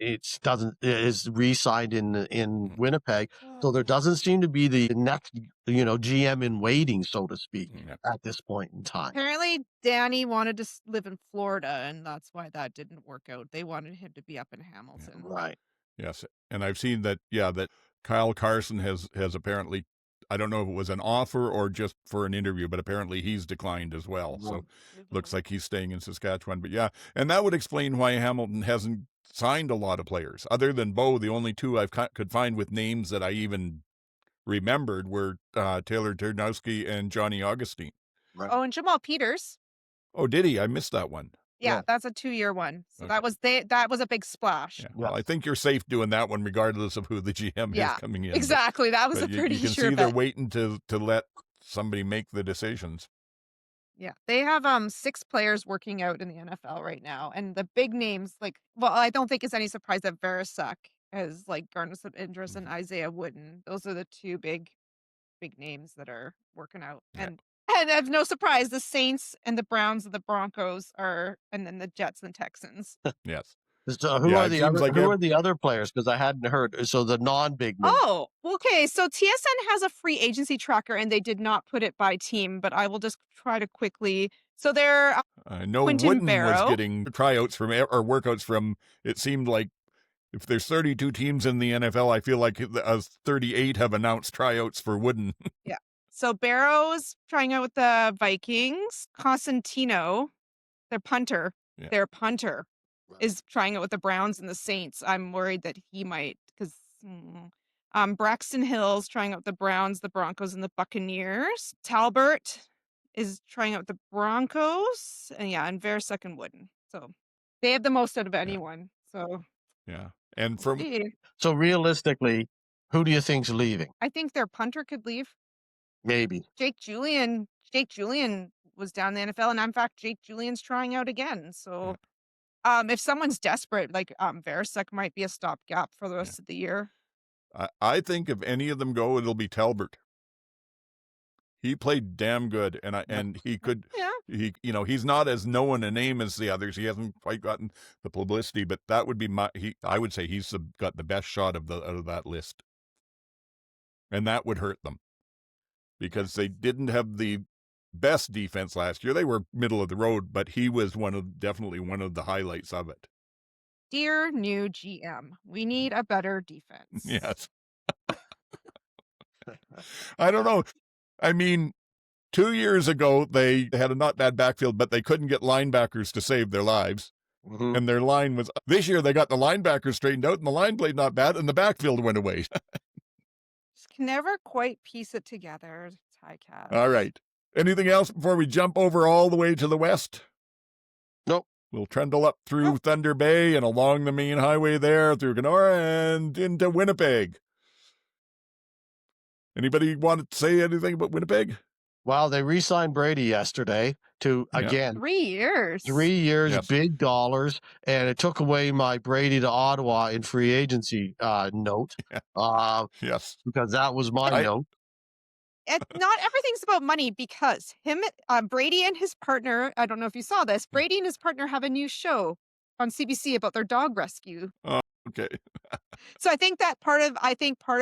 is re-signed in Winnipeg. So there doesn't seem to be the next, GM in waiting, so to speak, at this point in time. Apparently, Danny wanted to live in Florida, and that's why that didn't work out. They wanted him to be up in Hamilton. Right. Yes, and I've seen that. Yeah, that Kyle Carson has apparently I don't know if it was an offer or just for an interview, but apparently he's declined as well. So looks like he's staying in Saskatchewan. But yeah, and that would explain why Hamilton hasn't signed a lot of players. Other than Bo, the only two I could find with names that I even remembered were Taylor Ternowski and Johnny Augustine. Right. Oh, and Jamal Peters. Oh, did he? I missed that one. Yeah, that's a 2-year one. So Okay. that was a big splash. Yeah. Well, I think you're safe doing that one regardless of who the GM is coming in. Exactly. That was But a pretty you can sure see bet. they're waiting to let somebody make the decisions. Yeah, they have 6 players working out in the NFL right now, and the big names I don't think it's any surprise that Verisek has garnered some interest in Isaiah Wooden. Those are the 2 big names that are working out, Yeah. and of no surprise, the Saints and the Browns and the Broncos and then the Jets and Texans. Yes. So who are the other players? Because I hadn't heard. So the non-big names. Oh, okay. So TSN has a free agency tracker, and they did not put it by team, but I will just try to quickly. So they're I know Quinton Wooden Barrow. was getting tryouts from or workouts from. It seemed like if there's 32 teams in the NFL, I feel like 38 have announced tryouts for Wooden. Yeah. So Barrow's trying out with the Vikings. Constantino, their punter, is trying out with the Browns and the Saints. I'm worried that he might because Braxton Hill's trying out with the Browns, the Broncos, and the Buccaneers. Talbert is trying out with the Broncos, and Verisek and Wooden. So they have the most out of anyone. So yeah, and so realistically, who do you think's leaving? I think their punter could leave. Maybe Jake Julian was down in the NFL, and in fact, Jake Julian's trying out again. So, if someone's desperate, Verisek might be a stopgap for the rest of the year. I think if any of them go, it'll be Talbert. He played damn good, and he could. He's not as known a name as the others. He hasn't quite gotten the publicity, but that would be I would say he's got the best shot out of that list, and that would hurt them because they didn't have the best defense last year. They were middle of the road, but he was definitely one of the highlights of it. Dear new GM, we need a better defense. Yes. I don't know. I mean, 2 years ago, they had a not bad backfield, but they couldn't get linebackers to save their lives. Mm-hmm. And their line was, this year they got the linebackers straightened out and the line played not bad and the backfield went away. Just can never quite piece it together. Tycast. All right. Anything else before we jump over all the way to the west? Nope. We'll trundle up through Thunder Bay and along the main highway there through Kenora and into Winnipeg. Anybody want to say anything about Winnipeg? Well, they re-signed Brady yesterday to, again, 3 years. 3 years, Yes. big dollars, and it took away my Brady to Ottawa in free agency note. Yes. Because that was my note. Not everything's about money because Brady and his partner, I don't know if you saw this, Brady and his partner have a new show on CBC about their dog rescue. Oh, okay. So I think part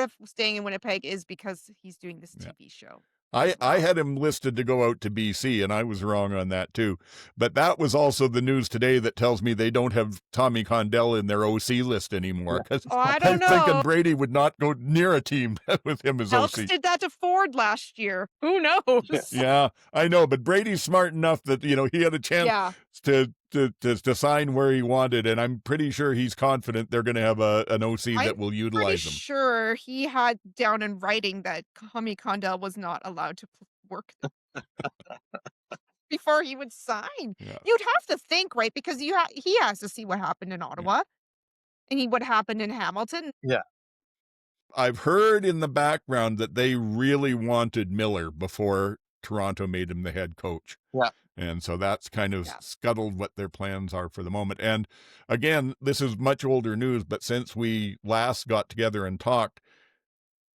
of staying in Winnipeg is because he's doing this TV show. I had him listed to go out to BC, and I was wrong on that too. But that was also the news today that tells me they don't have Tommy Condell in their OC list anymore. I don't know. I'm thinking Brady would not go near a team with him as Elks OC. did that to Ford last year. Who knows? Yeah, I know, but Brady's smart enough that he had a chance to sign where he wanted, and I'm pretty sure he's confident they're going to have an OC that will utilize him. I'm sure he had down in writing that Tommy Condell was not allowed to work before he would sign. Yeah. You'd have to think, right? Because he has to see what happened in Ottawa and what happened in Hamilton. Yeah. I've heard in the background that they really wanted Miller before Toronto made him the head coach. Yeah. And so that's kind of scuttled what their plans are for the moment. And again, this is much older news, but since we last got together and talked,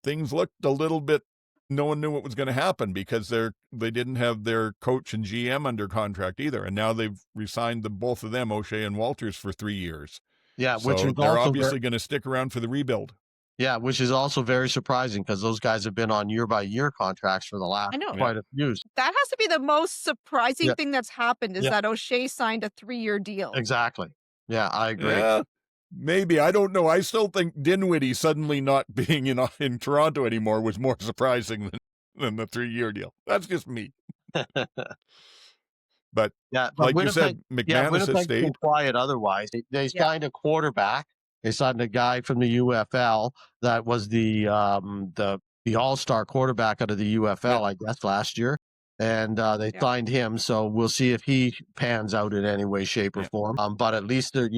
things looked a little bit, no one knew what was going to happen because they didn't have their coach and GM under contract either. And now they've re-signed both of them, O'Shea and Walters, for 3 years. Yeah, so which is they're also obviously going to stick around for the rebuild. Yeah, which is also very surprising because those guys have been on year-by-year contracts for the last quite a few years. That has to be the most surprising thing that's happened is that O'Shea signed a 3-year deal. Exactly. Yeah, I agree. Yeah. Maybe. I don't know. I still think Dinwiddie suddenly not being in Toronto anymore was more surprising than the 3-year deal. That's just me. But Yeah, but like you Winnipeg, said, McManus has Winnipeg's been stayed. quiet otherwise. They Yeah. signed a quarterback. They signed a guy from the UFL that was the all-star quarterback out of the UFL, I guess, last year. And they Yeah. signed him, so we'll see if he pans out in any way, shape, or form. But at least they're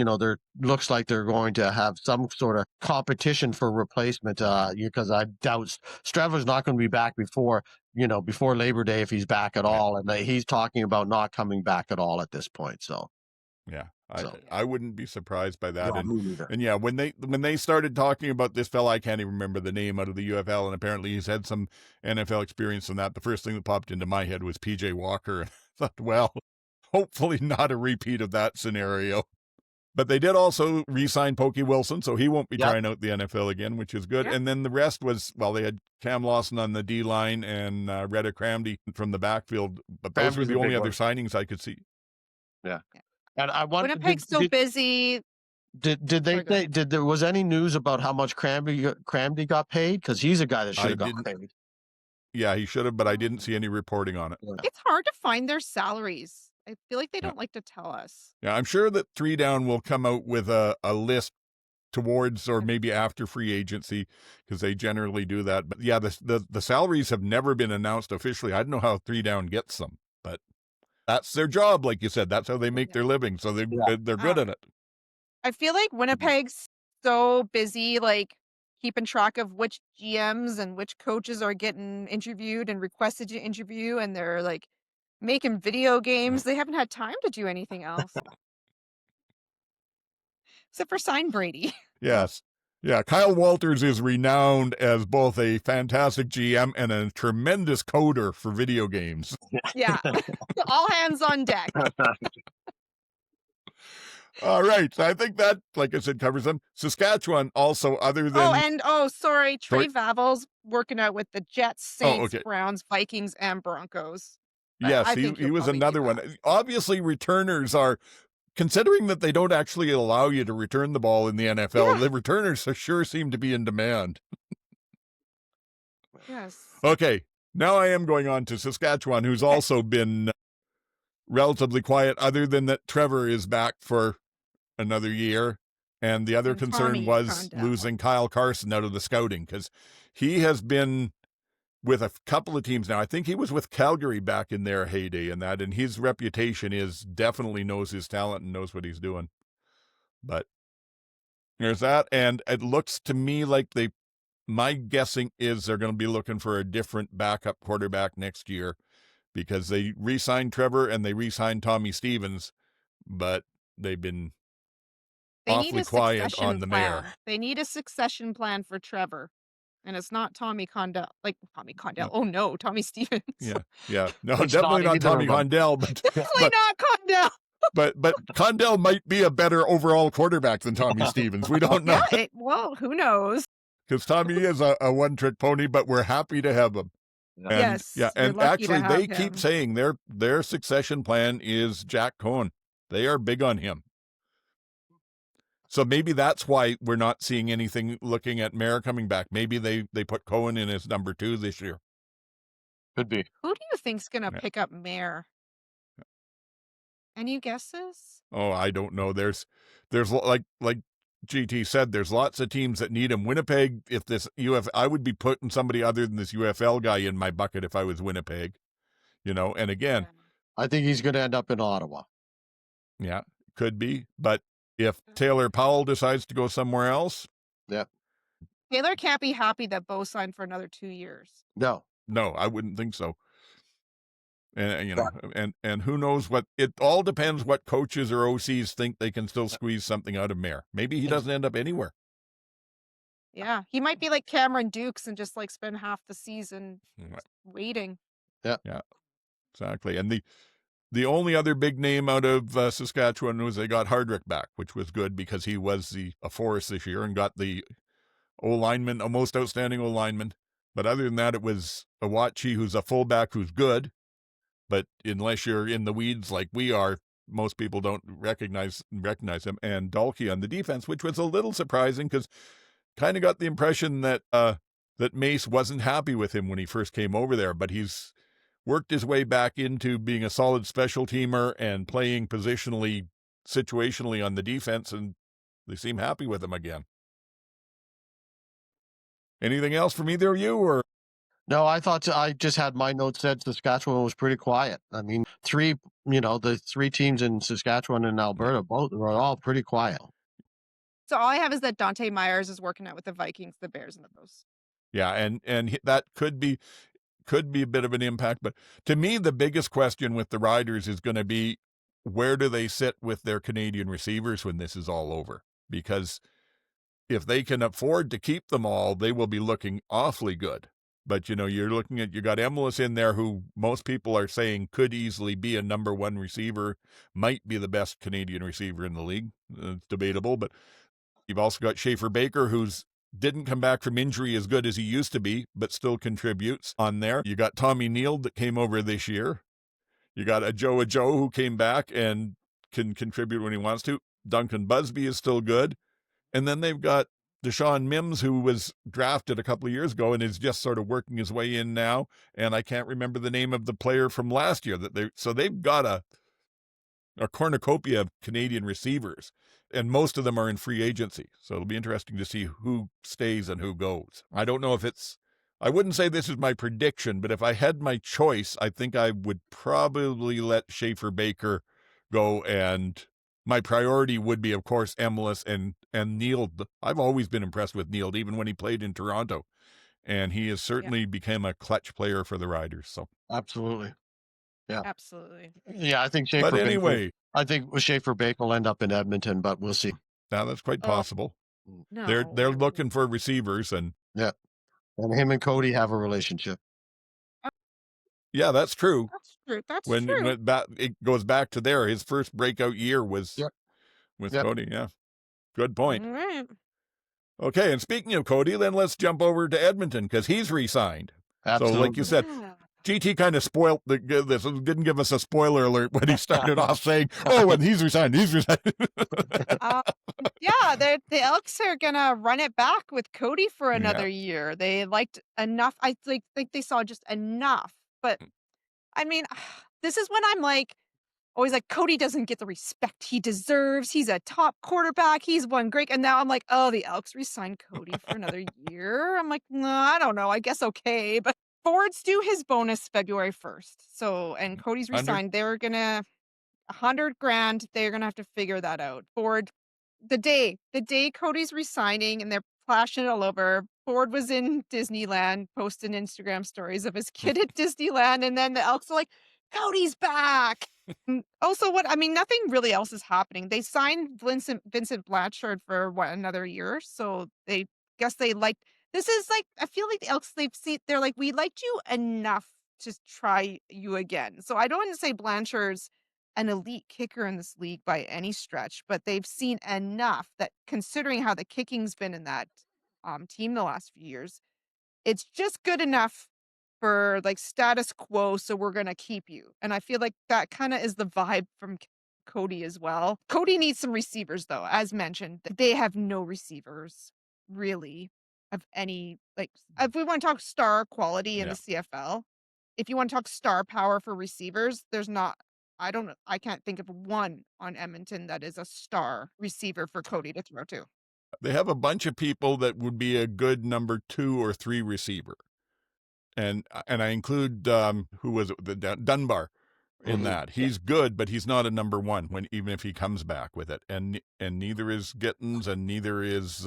looks like they're going to have some sort of competition for replacement. Because I doubt Strever's not going to be back before Labor Day if he's back at all, and he's talking about not coming back at all at this point. So yeah, I wouldn't be surprised by that. No, me neither. And yeah, when they started talking about this fella, I can't even remember the name, out of the UFL, and apparently he's had some NFL experience in that. The first thing that popped into my head was PJ Walker. And I thought, well, hopefully not a repeat of that scenario. But they did also re-sign Pokey Wilson, so he won't be trying out the NFL again, which is good. Yep. And then the rest was, well, they had Cam Lawson on the D-line and Retta Cramdy from the backfield. But those were Cramdy's the a only big other one. signings I could see. Yeah. And I wonder, Winnipeg's so busy. did they Sorry, go say, there was any news about how much Cramdy got paid? Because he's a guy that should have got paid. Yeah, he should have, but I didn't see any reporting on it. It's hard to find their salaries. I feel like they don't like to tell us. Yeah, I'm sure that 3 Down will come out with a list towards or maybe after free agency, because they generally do that. But yeah, the salaries have never been announced officially. I don't know how 3 Down gets them, but that's their job, like you said. That's how they make their living, so they're good at it. I feel like Winnipeg's so busy, like keeping track of which GMs and which coaches are getting interviewed and requested to interview, and they're like making video games. They haven't had time to do anything else. Except for sign Brady. Yes. Yeah, Kyle Walters is renowned as both a fantastic GM and a tremendous coder for video games. Yeah. All hands on deck. All right. So I think that, like I said, covers them. Saskatchewan also, other than... Sorry. Trey Vavel's working out with the Jets, Saints, okay. Browns, Vikings, and Broncos. Yes, he was another one. Obviously, returners are... Considering that they don't actually allow you to return the ball in the NFL, the returners sure seem to be in demand. Yes. Okay, now I am going on to Saskatchewan, who's also been relatively quiet, other than that Trevor is back for another year. And the other concern was losing Kyle Carson out of the scouting, because he has been with a couple of teams now. I think he was with Calgary back in their heyday and that, and his reputation is definitely knows his talent and knows what he's doing. But there's that, and it looks to me like my guessing is they're going to be looking for a different backup quarterback next year, because they re-signed Trevor and they re-signed Tommy Stevens, but they've been awfully quiet on the mayor. They need a succession plan for Trevor. And it's not Tommy Condell. Tommy Condell. No. Oh, no, Tommy Stevens. Yeah. No, definitely not Tommy Condell. But, definitely not Condell. But Condell might be a better overall quarterback than Tommy Stevens. We don't know. Well, who knows? Because Tommy is a one-trick pony, but we're happy to have him. And, yes. Yeah, and actually they keep saying their succession plan is Jack Cohen. They are big on him. So maybe that's why we're not seeing anything looking at Mayer coming back. Maybe they put Cohen in as number 2 this year. Could be. Who do you think's going to pick up Mayer? Any guesses? Oh, I don't know. There's like GT said, there's lots of teams that need him. Winnipeg, if this I would be putting somebody other than this UFL guy in my bucket if I was Winnipeg. And again, I think he's going to end up in Ottawa. Yeah, could be, but if Taylor Powell decides to go somewhere else. Yeah. Taylor can't be happy that Bo signed for another 2 years. No, I wouldn't think so. And and who knows it all depends what coaches or OCs think they can still squeeze something out of Mayer. Maybe he doesn't end up anywhere. Yeah, he might be like Cameron Dukes and just spend half the season waiting. Yeah. Yeah, exactly. And the only other big name out of Saskatchewan was they got Hardrick back, which was good because he was a force this year and got the O-lineman, a most outstanding O-lineman. But other than that, it was Awachi, who's a fullback who's good. But unless you're in the weeds like we are, most people don't recognize him, and Dalkey on the defense, which was a little surprising because kind of got the impression that that Mace wasn't happy with him when he first came over there, but he's worked his way back into being a solid special teamer and playing positionally, situationally on the defense, and they seem happy with him again. Anything else from either of you, or? No, I just had my notes said Saskatchewan was pretty quiet. I mean, the three teams in Saskatchewan and Alberta both were all pretty quiet. So all I have is that Dante Myers is working out with the Vikings, the Bears, and the Moose. Yeah, and that could be a bit of an impact. But to me, the biggest question with the Riders is going to be, where do they sit with their Canadian receivers when this is all over? Because if they can afford to keep them all, they will be looking awfully good. But, you got Emilus in there, who most people are saying could easily be a number one receiver, might be the best Canadian receiver in the league. It's debatable, but you've also got Schaefer Baker, who's didn't come back from injury as good as he used to be, but still contributes on there. You got Tommy Neal that came over this year. You got a Joe who came back and can contribute when he wants to. Duncan Busby is still good. And then they've got Deshaun Mims, who was drafted a couple of years ago and is just sort of working his way in now. And I can't remember the name of the player from last year so they've got a cornucopia of Canadian receivers, and most of them are in free agency. So it'll be interesting to see who stays and who goes. I don't know if I wouldn't say this is my prediction, but if I had my choice, I think I would probably let Schaefer Baker go, and my priority would be, of course, Emilus and Neal. I've always been impressed with Neal, even when he played in Toronto, and he has certainly become a clutch player for the Riders. So absolutely. Yeah. Absolutely. Yeah, I think Schaefer Baker will end up in Edmonton, but we'll see. Now that's quite possible. No. They're looking for receivers, and and him and Cody have a relationship. Yeah, that's true. That's true. That's when true. It goes back to there. His first breakout year was with Cody. Yeah, good point. All right. Okay, and speaking of Cody, then let's jump over to Edmonton because he's re-signed. Absolutely. So, like you said, GT kind of spoiled this. Didn't give us a spoiler alert when he started off saying, "Oh, and he's resigned. He's resigned." Yeah, the Elks are gonna run it back with Cody for another year. They liked enough. I think they saw just enough. But I mean, this is when I'm like, always like, Cody doesn't get the respect he deserves. He's a top quarterback. He's won great. And now I'm like, oh, the Elks re-signed Cody for another year. I'm like, no, I don't know. I guess okay, but. Ford's due his bonus February 1st. So, and Cody's resigned. They're gonna $100,000. They're gonna have to figure that out. Ford, the day Cody's resigning, and they're flashing it all over. Ford was in Disneyland posting Instagram stories of his kid at Disneyland, and then the Elks are like, Cody's back. Also, nothing really else is happening. They signed Vincent Blanchard for another year. So they guess they liked. This is like, I feel like the Elks, they're like, we liked you enough to try you again. So I don't want to say Blanchard's an elite kicker in this league by any stretch, but they've seen enough that, considering how the kicking's been in that team the last few years, it's just good enough for like status quo. So we're going to keep you. And I feel like that kind of is the vibe from Cody as well. Cody needs some receivers though. As mentioned, they have no receivers really of any, like, if we want to talk star quality in the CFL, if you want to talk star power for receivers, there's not, I can't think of one on Edmonton that is a star receiver for Cody to throw to. They have a bunch of people that would be a good number 2 or 3 receiver. And I include, who was it? The Dunbar in that. He's good, but he's not a number 1 even if he comes back with it. And neither is Gittins, and neither is,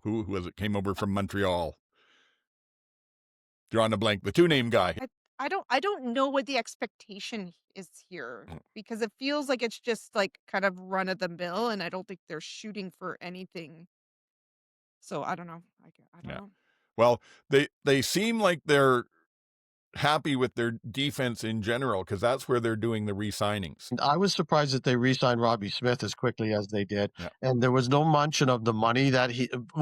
who was it? Came over from Montreal. Drawing a blank. The 2-name guy. I don't know what the expectation is here, because it feels like it's just like kind of run of the mill, and I don't think they're shooting for anything. So I don't know. I don't know. Well, they seem like they're happy with their defense in general because that's where they're doing the re-signings. I was surprised that they re-signed Robbie Smith as quickly as they did. Yeah. And there was no mention of the money that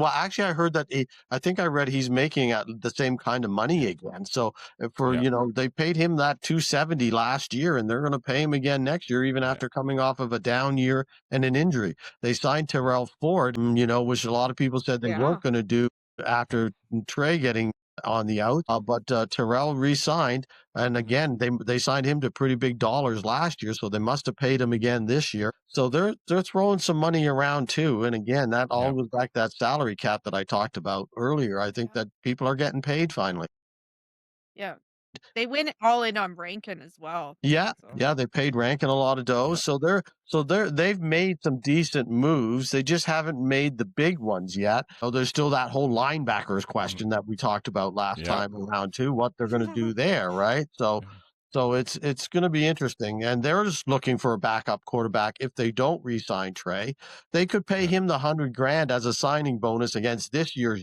actually I heard that I think I read he's making the same kind of money again. So they paid him that $270 last year and they're going to pay him again next year, even after coming off of a down year and an injury. They signed Terrell Ford, which a lot of people said they weren't going to do after Trey getting on the out, but Terrell re-signed, and again they signed him to pretty big dollars last year, so they must have paid him again this year. So they're throwing some money around too, and again that all goes back to that salary cap that I talked about earlier. I think that people are getting paid finally. Yeah. They went all in on Rankin as well. Yeah, they paid Rankin a lot of dough. Yeah. So they've made some decent moves. They just haven't made the big ones yet. Oh, there's still that whole linebackers question that we talked about last time around too, what they're going to do there, right? So it's going to be interesting. And they're just looking for a backup quarterback. If they don't re-sign Trey, they could pay him the $100,000 as a signing bonus against this year's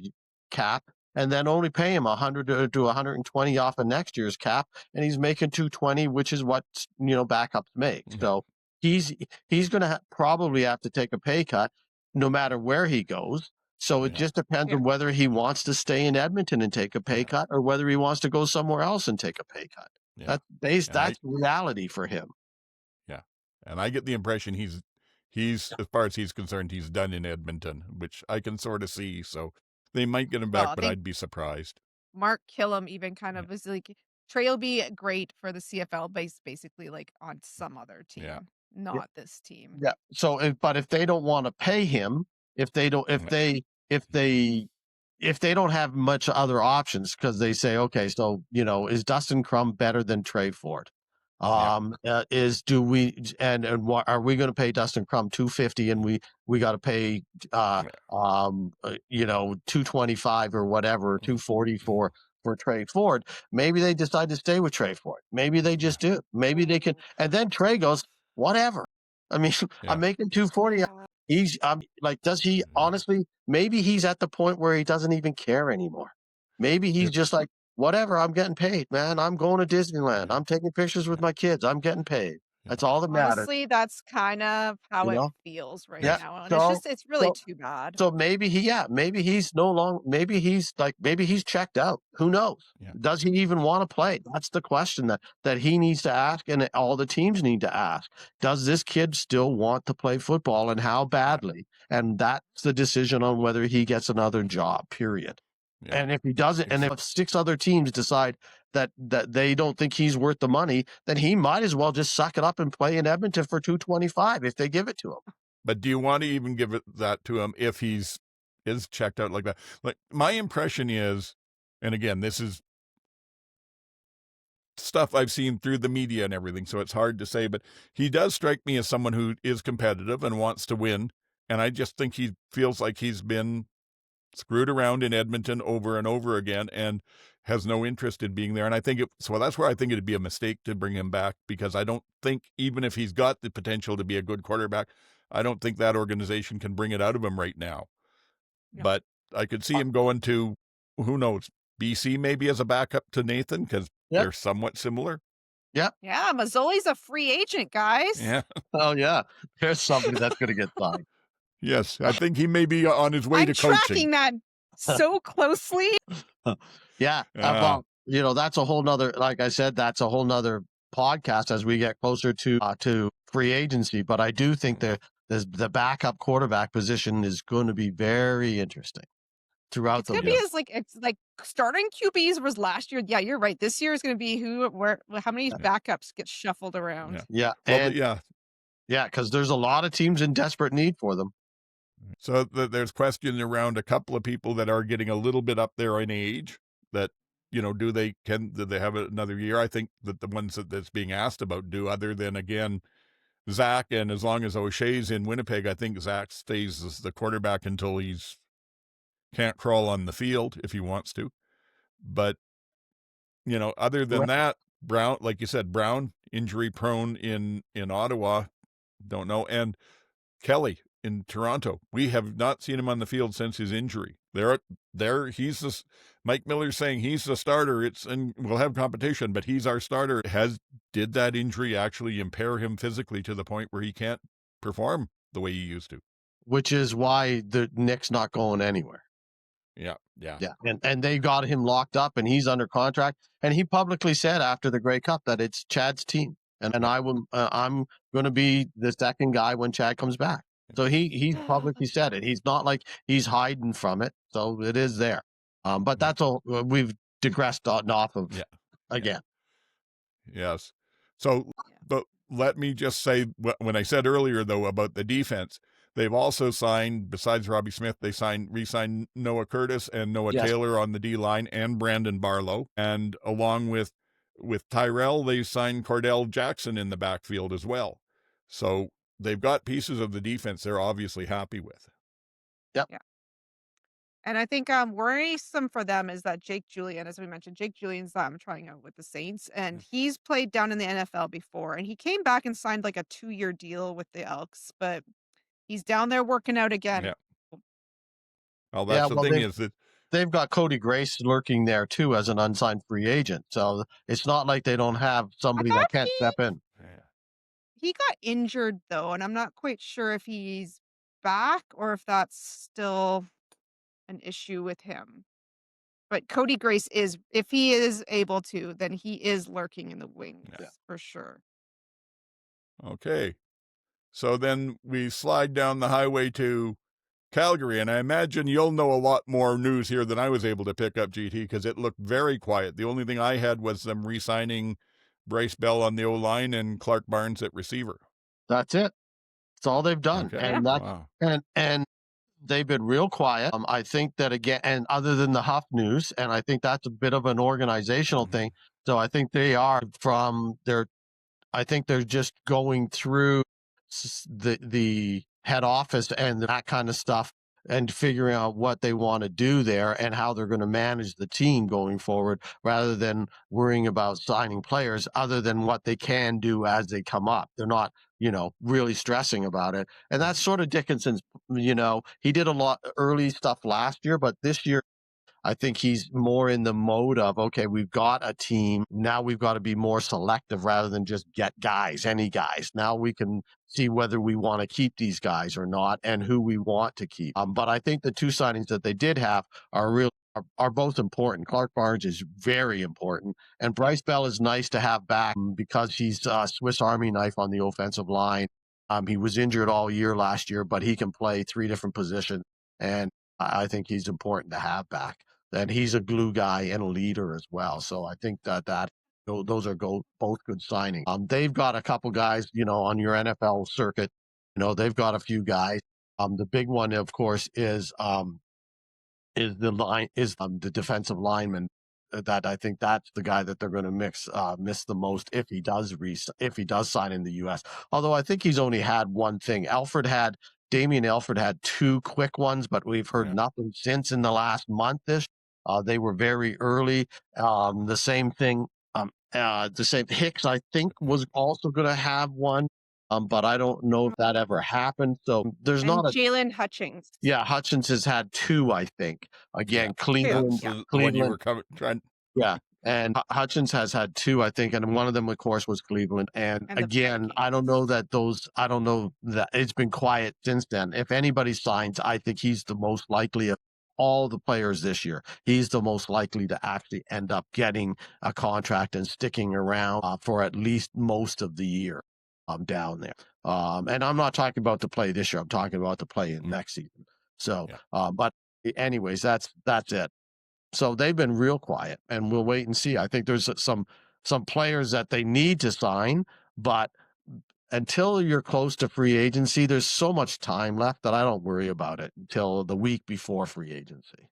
cap, and then only pay him 100 to 120 off of next year's cap, and he's making 220, which is what backups make. So he's going to probably have to take a pay cut no matter where he goes. So it just depends on whether he wants to stay in Edmonton and take a pay cut, or whether he wants to go somewhere else and take a pay cut. That's reality for him. Yeah, and I get the impression he's as far as he's concerned, he's done in Edmonton, which I can sort of see. So they might get him back, but I'd be surprised. Mark Killam even kind of was like, Trey will be great for the CFL, basically like on some other team, not this team. Yeah. So, if they don't want to pay him, if they don't have much other options, because they say, okay, so is Dustin Crum better than Trey Ford? Are we going to pay Dustin Crum $250 and we got to pay $225 or whatever, $240 for Trey Ford? Maybe they decide to stay with Trey Ford. Maybe they just do. Maybe they can, and then Trey goes, whatever. I mean, I'm making $240. He's does he honestly? Maybe he's at the point where he doesn't even care anymore. Maybe he's just like, whatever, I'm getting paid, man. I'm going to Disneyland. I'm taking pictures with my kids. I'm getting paid. That's all that matters. Honestly, that's kind of how it feels right now. And it's really too bad. So maybe maybe he's checked out. Who knows? Yeah. Does he even want to play? That's the question that he needs to ask, and all the teams need to ask. Does this kid still want to play football, and how badly? And that's the decision on whether he gets another job, period. Yeah. And if he doesn't, and if 6 other teams decide that they don't think he's worth the money, then he might as well just suck it up and play in Edmonton for $225 if they give it to him. But do you want to even give that to him if is checked out like that? Like, my impression is, and again, this is stuff I've seen through the media and everything, so it's hard to say, but he does strike me as someone who is competitive and wants to win. And I just think he feels like he's been screwed around in Edmonton over and over again and has no interest in being there. And I think that's where I think it'd be a mistake to bring him back, because I don't think, even if he's got the potential to be a good quarterback, I don't think that organization can bring it out of him right now. Yeah. But I could see him going to, who knows, BC maybe as a backup to Nathan, because they're somewhat similar. Yeah. Yeah, Mazzoli's a free agent, guys. Yeah. Oh, yeah. There's somebody that's going to get signed. Yes, I think he may be on his way to coaching. I'm tracking that so closely. Yeah. Well, that's a whole nother, like I said, that's a whole nother podcast as we get closer to free agency. But I do think the backup quarterback position is going to be very interesting throughout the year. It's like starting QBs was last year. Yeah, you're right. This year is going to be how many backups get shuffled around. Yeah. Yeah. Because there's a lot of teams in desperate need for them. So there's questions around a couple of people that are getting a little bit up there in age that, do they have another year? I think that the ones that's being asked about do, other than, again, Zach, and as long as O'Shea's in Winnipeg, I think Zach stays as the quarterback until he's can't crawl on the field if he wants to. But, other than that, Brown, like you said, Brown, injury prone in Ottawa, don't know. And Kelly, in Toronto. We have not seen him on the field since his injury. He's Mike Miller's saying he's the starter. And we'll have competition, but he's our starter. Did that injury actually impair him physically to the point where he can't perform the way he used to? Which is why the Nick's not going anywhere. Yeah. And they got him locked up, and he's under contract. And he publicly said after the Grey Cup that it's Chad's team, and I'm going to be the second guy when Chad comes back. So he publicly said it. He's not like he's hiding from it. So it is there. But that's all we've digressed off of again. Yes. So, but let me just say, when I said earlier, though, about the defense, they've also signed, besides Robbie Smith, they re-signed Noah Curtis and Noah Taylor on the D-line, and Brandon Barlow. And along with Tyrell, they signed Cordell Jackson in the backfield as well. So they've got pieces of the defense they're obviously happy with. Yep. Yeah. And I think worrisome for them is that Jake Julian, as we mentioned, Jake Julian's trying out with the Saints, and he's played down in the NFL before, and he came back and signed like a 2-year deal with the Elks, but he's down there working out again. Yeah. Well, that's the thing is that they've got Cody Grace lurking there too as an unsigned free agent. So it's not like they don't have somebody that can't step in. He got injured though, and I'm not quite sure if he's back or if that's still an issue with him. But Cody Grace is, if he is able to, then he is lurking in the wings for sure. Okay. So then we slide down the highway to Calgary, and I imagine you'll know a lot more news here than I was able to pick up, GT, because it looked very quiet. The only thing I had was them re-signing Bryce Bell on the O-line and Clark Barnes at receiver. That's it. That's all they've done. Okay. And and they've been real quiet. I think that again, and other than the Huff news, and I think that's a bit of an organizational thing. So I think they are I think they're just going through the head office and that kind of stuff and figuring out what they want to do there and how they're going to manage the team going forward, rather than worrying about signing players other than what they can do as they come up. They're not, really stressing about it. And that's sort of Dickinson's, he did a lot early stuff last year, but this year, I think he's more in the mode of, okay, we've got a team. Now we've got to be more selective rather than just get any guys. Now we can see whether we want to keep these guys or not and who we want to keep. But I think the two signings that they did have are both important. Clark Barnes is very important. And Bryce Bell is nice to have back because he's a Swiss Army knife on the offensive line. He was injured all year last year, but he can play 3 different positions. And I think he's important to have back. And he's a glue guy and a leader as well. So I think that those are both good signings. They've got a couple guys, on your NFL circuit. They've got a few guys. The big one, of course, is the defensive lineman. That I think that's the guy that they're going to miss the most if he does sign in the U.S. Although I think he's only had one thing. Damian Alford had 2 quick ones, but we've heard nothing since in the last month-ish. They were very early. The same thing. Hicks, I think, was also going to have one, but I don't know if that ever happened. So there's not Jalen Hutchings. Yeah, Hutchins has had 2, I think. Again, Cleveland. When you were trying. Yeah. And Hutchins has had 2, I think, and one of them, of course, was Cleveland. And again, I don't know that it's been quiet since then. If anybody signs, I think he's the most likely of all the players this year. He's the most likely to actually end up getting a contract and sticking around for at least most of the year down there. And I'm not talking about to play this year. I'm talking about to play in next season. So, but anyways, that's it. So they've been real quiet, and we'll wait and see. I think there's some players that they need to sign, but until you're close to free agency, there's so much time left that I don't worry about it until the week before free agency.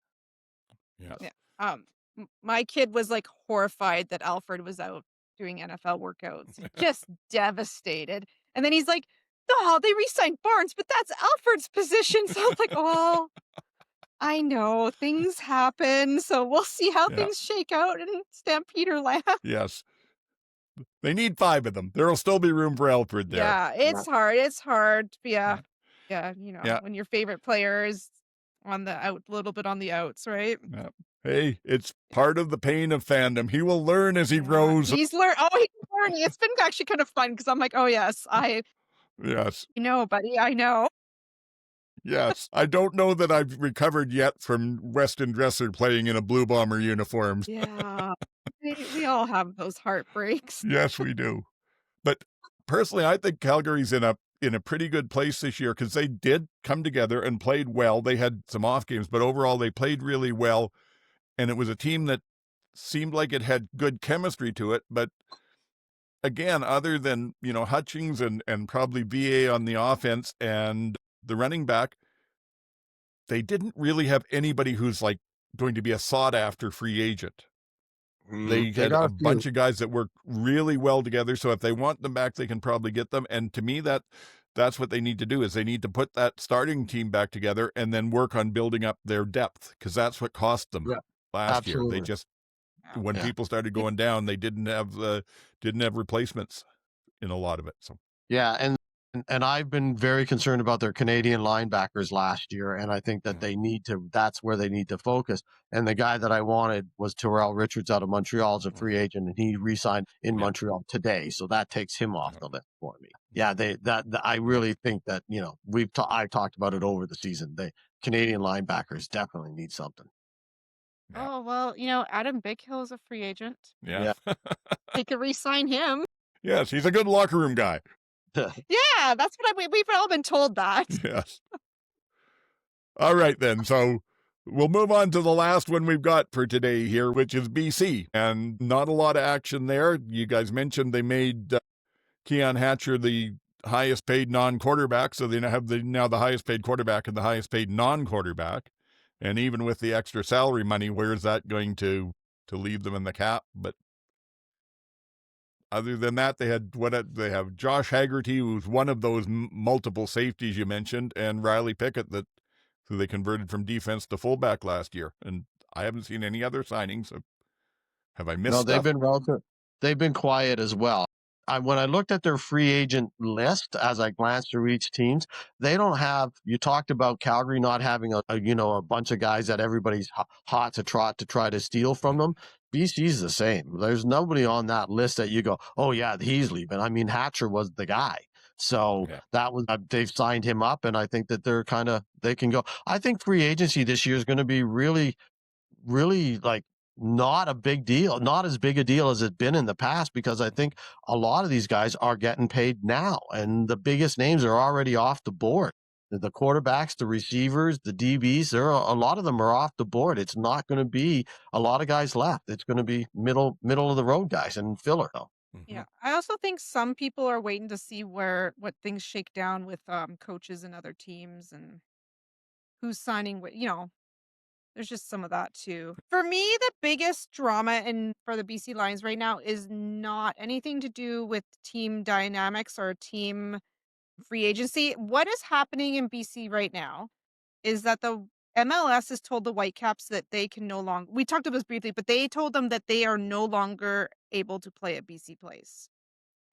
Yeah. My kid was like horrified that Alfred was out doing NFL workouts, just devastated. And then he's like, "Oh, they re-signed Barnes, but that's Alfred's position." So I'm like, "Well, I know things happen, so we'll see how things shake out in Stampeder land." Yes. They need 5 of them. There'll still be room for Alfred there. Yeah, it's hard. It's hard. Yeah. Yeah, Yeah. when your favorite player is on the out, a little bit on the outs, right? Yeah. Hey, it's part of the pain of fandom. He will learn as he Yeah, grows. he's learning. It's been actually kind of fun because I'm like, oh yes, Yes. buddy, I know. Yes. I don't know that I've recovered yet from Weston Dresser playing in a Blue Bomber uniform. Yeah, we all have those heartbreaks. Yes, we do. But personally, I think Calgary's in a pretty good place this year because they did come together and played well. They had some off games, but overall they played really well. And it was a team that seemed like it had good chemistry to it. But again, other than, Hutchings and probably VA on the offense and the running back, they didn't really have anybody who's like going to be a sought after free agent. They had got a a few. bunch of guys that work really well together. So if they want them back, they can probably get them. And to me, that's what they need to do is they need to put that starting team back together and then work on building up their depth because that's what cost them Yeah, last year. They absolutely. just Yeah. when Yeah. people started going down, they didn't have replacements in a lot of it. So Yeah, and I've been very concerned about their Canadian linebackers last year, and I think that that's where they need to focus. And the guy that I wanted was Terrell Richards out of Montreal as a free agent, and he re-signed in Montreal today, so that takes him off the list for me. Yeah, I really think that I talked about it over the season. The Canadian linebackers definitely need something. Yeah. Oh well, Adam Bighill is a free agent. yeah. They could re-sign him. Yes, he's a good locker room guy. Yeah, that's what we've all been told that. Yes. All right, then. So we'll move on to the last one we've got for today here, which is BC. And not a lot of action there. You guys mentioned they made Keon Hatcher the highest paid non-quarterback. So they have now the highest paid quarterback and the highest paid non-quarterback. And even with the extra salary money, where is that going to leave them in the cap? But other than that, they have Josh Haggerty, who's one of those multiple safeties you mentioned, and Riley Pickett, who they converted from defense to fullback last year. And I haven't seen any other signings. So have I missed No, stuff? they've been quiet as well. When I looked at their free agent list as I glanced through each teams, they don't have. You talked about Calgary not having a bunch of guys that everybody's hot to trot to try to steal from them. BC's the same. There's nobody on that list that you go, oh yeah, he's leaving. I mean, Hatcher was the guy. So that was they've signed him up, and I think that they can go. I think free agency this year is going to be really, really like not a big deal, not as big a deal as it's been in the past, because I think a lot of these guys are getting paid now, and the biggest names are already off the board. The quarterbacks, the receivers, the DBs, a lot of them are off the board. It's not going to be a lot of guys left. It's going to be middle of the road guys and filler. Yeah, I also think some people are waiting to see what things shake down with coaches and other teams and who's signing with. There's just some of that too. For me, the biggest drama for the BC Lions right now is not anything to do with team dynamics or team free agency. What is happening in BC right now is that the MLS has told the Whitecaps that they can no longer. We talked about this briefly, but they told them that they are no longer able to play at BC Place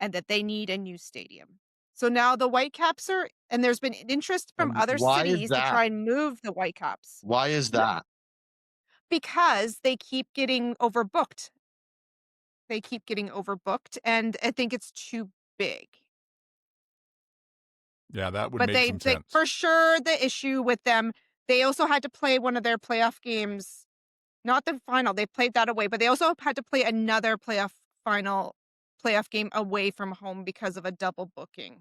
and that they need a new stadium. So now the Whitecaps and there's been interest from other Why is cities to that? try and move the Whitecaps. Why is that? Because they keep getting overbooked. And I think it's too big. Yeah, that would But make some sense. for sure, the issue with them, they also had to play one of their playoff games, not the final. They played that away, but they also had to play another playoff game away from home because of a double booking.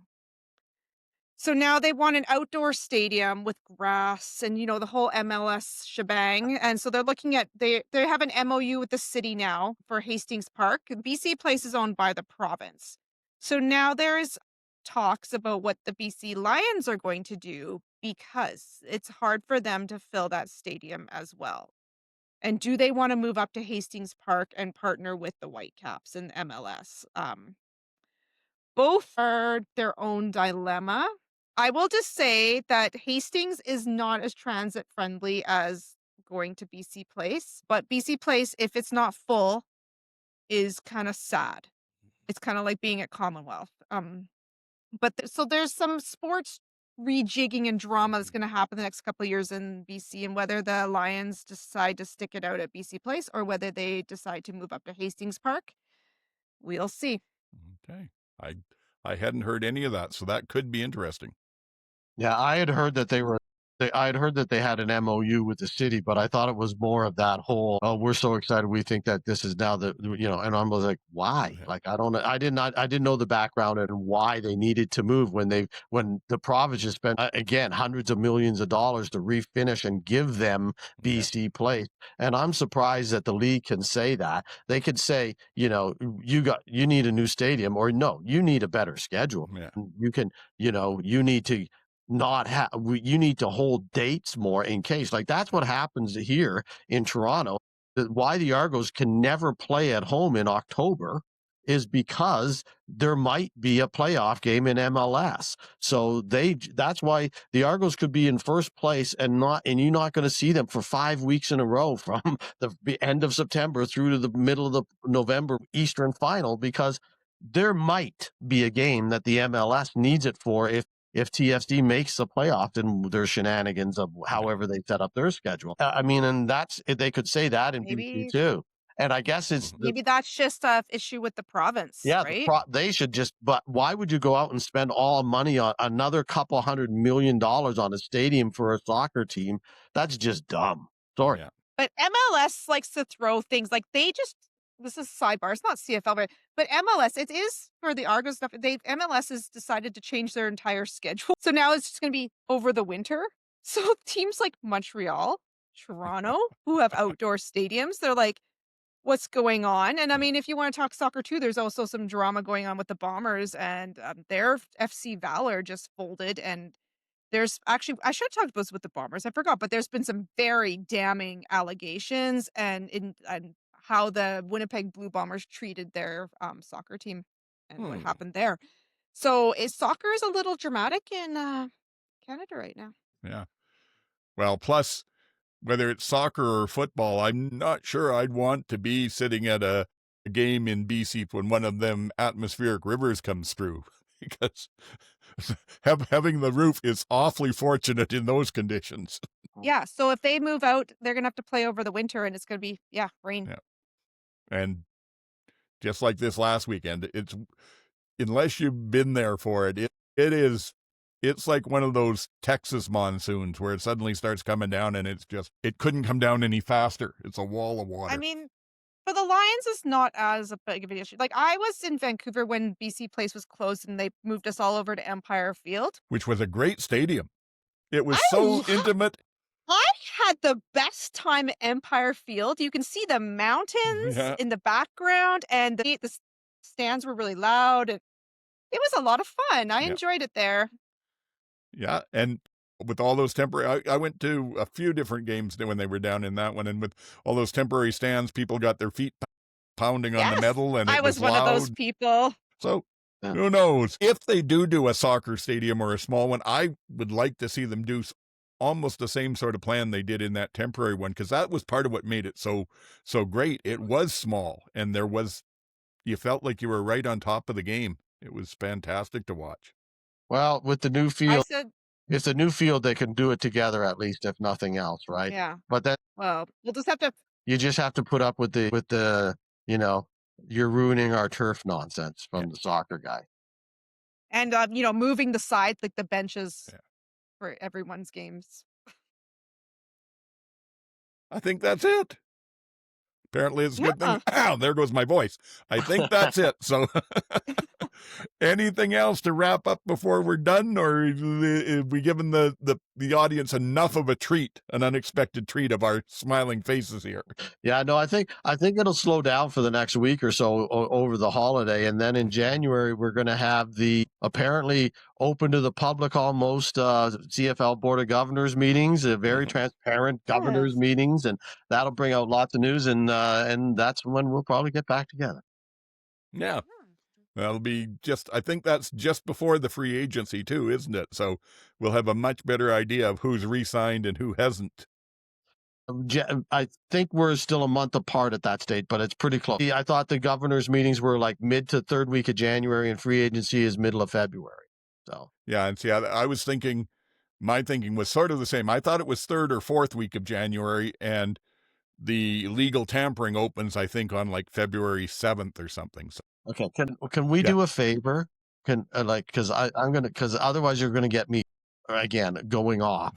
So now they want an outdoor stadium with grass and the whole MLS shebang. And so they're looking at they have an MOU with the city now for Hastings Park. BC Place is owned by the province. So now there's talks about what the BC Lions are going to do because it's hard for them to fill that stadium as well. And do they want to move up to Hastings Park and partner with the Whitecaps and MLS? Both are their own dilemma. I will just say that Hastings is not as transit friendly as going to BC Place, but BC Place, if it's not full, is kind of sad. It's kind of like being at Commonwealth. So there's some sports rejigging and drama that's going to happen the next couple of years in BC, and whether the Lions decide to stick it out at BC Place or whether they decide to move up to Hastings Park, we'll see. Okay. I hadn't heard any of that, so that could be interesting. Yeah, I had heard that I had heard that they had an MOU with the city, but I thought it was more of that whole, oh, we're so excited. We think that this is now and I was like, why? Yeah. Like, I didn't know the background and why they needed to move when the province has spent, again, hundreds of millions of dollars to refinish and give them BC Place. And I'm surprised that the league can say that. They could say, you need a new stadium, or no, you need a better schedule. Yeah. You can, you need to you need to hold dates more in case. Like, that's what happens here in Toronto. Why the Argos can never play at home in October is because there might be a playoff game in MLS. So that's why the Argos could be in first place and you're not going to see them for 5 weeks in a row from the end of September through to the middle of the November Eastern final, because there might be a game that the MLS needs it for if TFC makes the playoff and their shenanigans of however they set up their schedule. I mean, and they could say that in BC too. And I guess maybe that's just an issue with the province. Yeah, right? They should but why would you go out and spend all money on another couple $100 million on a stadium for a soccer team? That's just dumb. Sorry. Yeah. But MLS likes to throw things like this is sidebar. It's not CFL, but MLS, it is for the Argos stuff. MLS has decided to change their entire schedule. So now it's just going to be over the winter. So teams like Montreal, Toronto, who have outdoor stadiums, they're like, what's going on? And I mean, if you want to talk soccer too, there's also some drama going on with the Bombers, and their FC Valor just folded. And there's actually, I should have talked about this with the Bombers. I forgot, but there's been some very damning allegations and how the Winnipeg Blue Bombers treated their soccer team and what happened there. So soccer is a little dramatic in Canada right now. Yeah. Well, plus, whether it's soccer or football, I'm not sure I'd want to be sitting at a game in BC when one of them atmospheric rivers comes through, because having the roof is awfully fortunate in those conditions. Yeah, so if they move out, they're going to have to play over the winter, and it's going to be, rain. Yeah. And just like this last weekend, unless you've been there for it, it's like one of those Texas monsoons where it suddenly starts coming down, and it couldn't come down any faster. It's a wall of water. I mean, for the Lions, it's not as big of an issue. Like, I was in Vancouver when BC Place was closed, and they moved us all over to Empire Field, which was a great stadium. It was intimate. I had the best time at Empire Field. You can see the mountains in the background, and the stands were really loud, and it was a lot of fun. I enjoyed it there. Yeah, and with all those temporary, I went to a few different games when they were down in that one, and with all those temporary stands, people got their feet pounding on the metal, and I was one loud. Of those people. So who knows? If they do a soccer stadium or a small one, I would like to see them do almost the same sort of plan they did in that temporary one, because that was part of what made it so great. It was small, and you felt like you were right on top of the game. It was fantastic to watch. Well, with the new field, it's a new field, they can do it together, at least, if nothing else, right? Yeah. But then, well, we'll just have to. You just have to put up with the you're ruining our turf nonsense from the soccer guy. And moving the sides, like the benches for everyone's games. I think that's it. Apparently it's a good thing. Ow, there goes my voice. I think that's it. So anything else to wrap up before we're done, or have we given the audience enough of a treat, an unexpected treat of our smiling faces here? Yeah, no, I think it'll slow down for the next week or so over the holiday. And then in January, we're going to have the apparently open to the public almost CFL Board of Governors meetings, very transparent governors meetings, and that'll bring out lots of news, and that's when we'll probably get back together. Yeah. That'll be I think that's just before the free agency too, isn't it? So we'll have a much better idea of who's re-signed and who hasn't. I think we're still a month apart at that stage, but it's pretty close. I thought the governors meetings were like mid to third week of January, and free agency is middle of February. So Yeah, and see, I was thinking, my thinking was sort of the same. I thought it was third or fourth week of January, and the legal tampering opens, I think, on like February 7th or something. So, okay, can we do a favor? Because because otherwise you're gonna get me again going off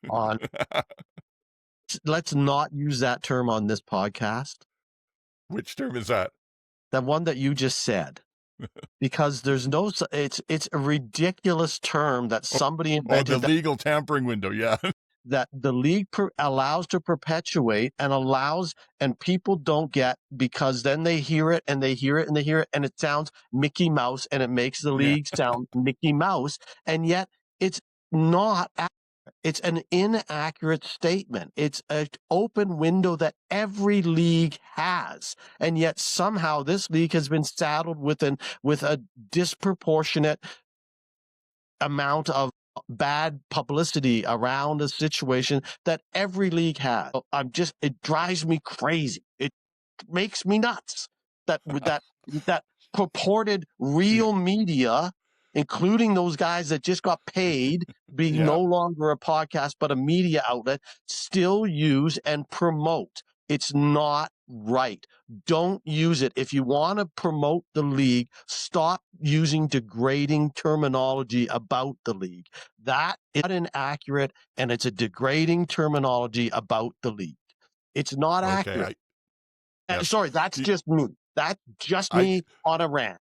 on. Let's not use that term on this podcast. Which term is that? That one that you just said. Because there's no, it's a ridiculous term that somebody invented. The legal tampering window, yeah. That the league allows to perpetuate and allows, and people don't get, because then they hear it and they hear it and they hear it, and it sounds Mickey Mouse, and it makes the league sound Mickey Mouse, and yet it's not. It's an inaccurate statement. It's an open window that every league has. And yet somehow this league has been saddled with a disproportionate amount of bad publicity around a situation that every league has. It drives me crazy. It makes me nuts that purported real media, including those guys that just got paid, being no longer a podcast but a media outlet, still use and promote. It's not right. Don't use it. If you want to promote the league, stop using degrading terminology about the league. That is not inaccurate, and it's a degrading terminology about the league. It's not accurate. Sorry, that's just me. That's just me on a rant.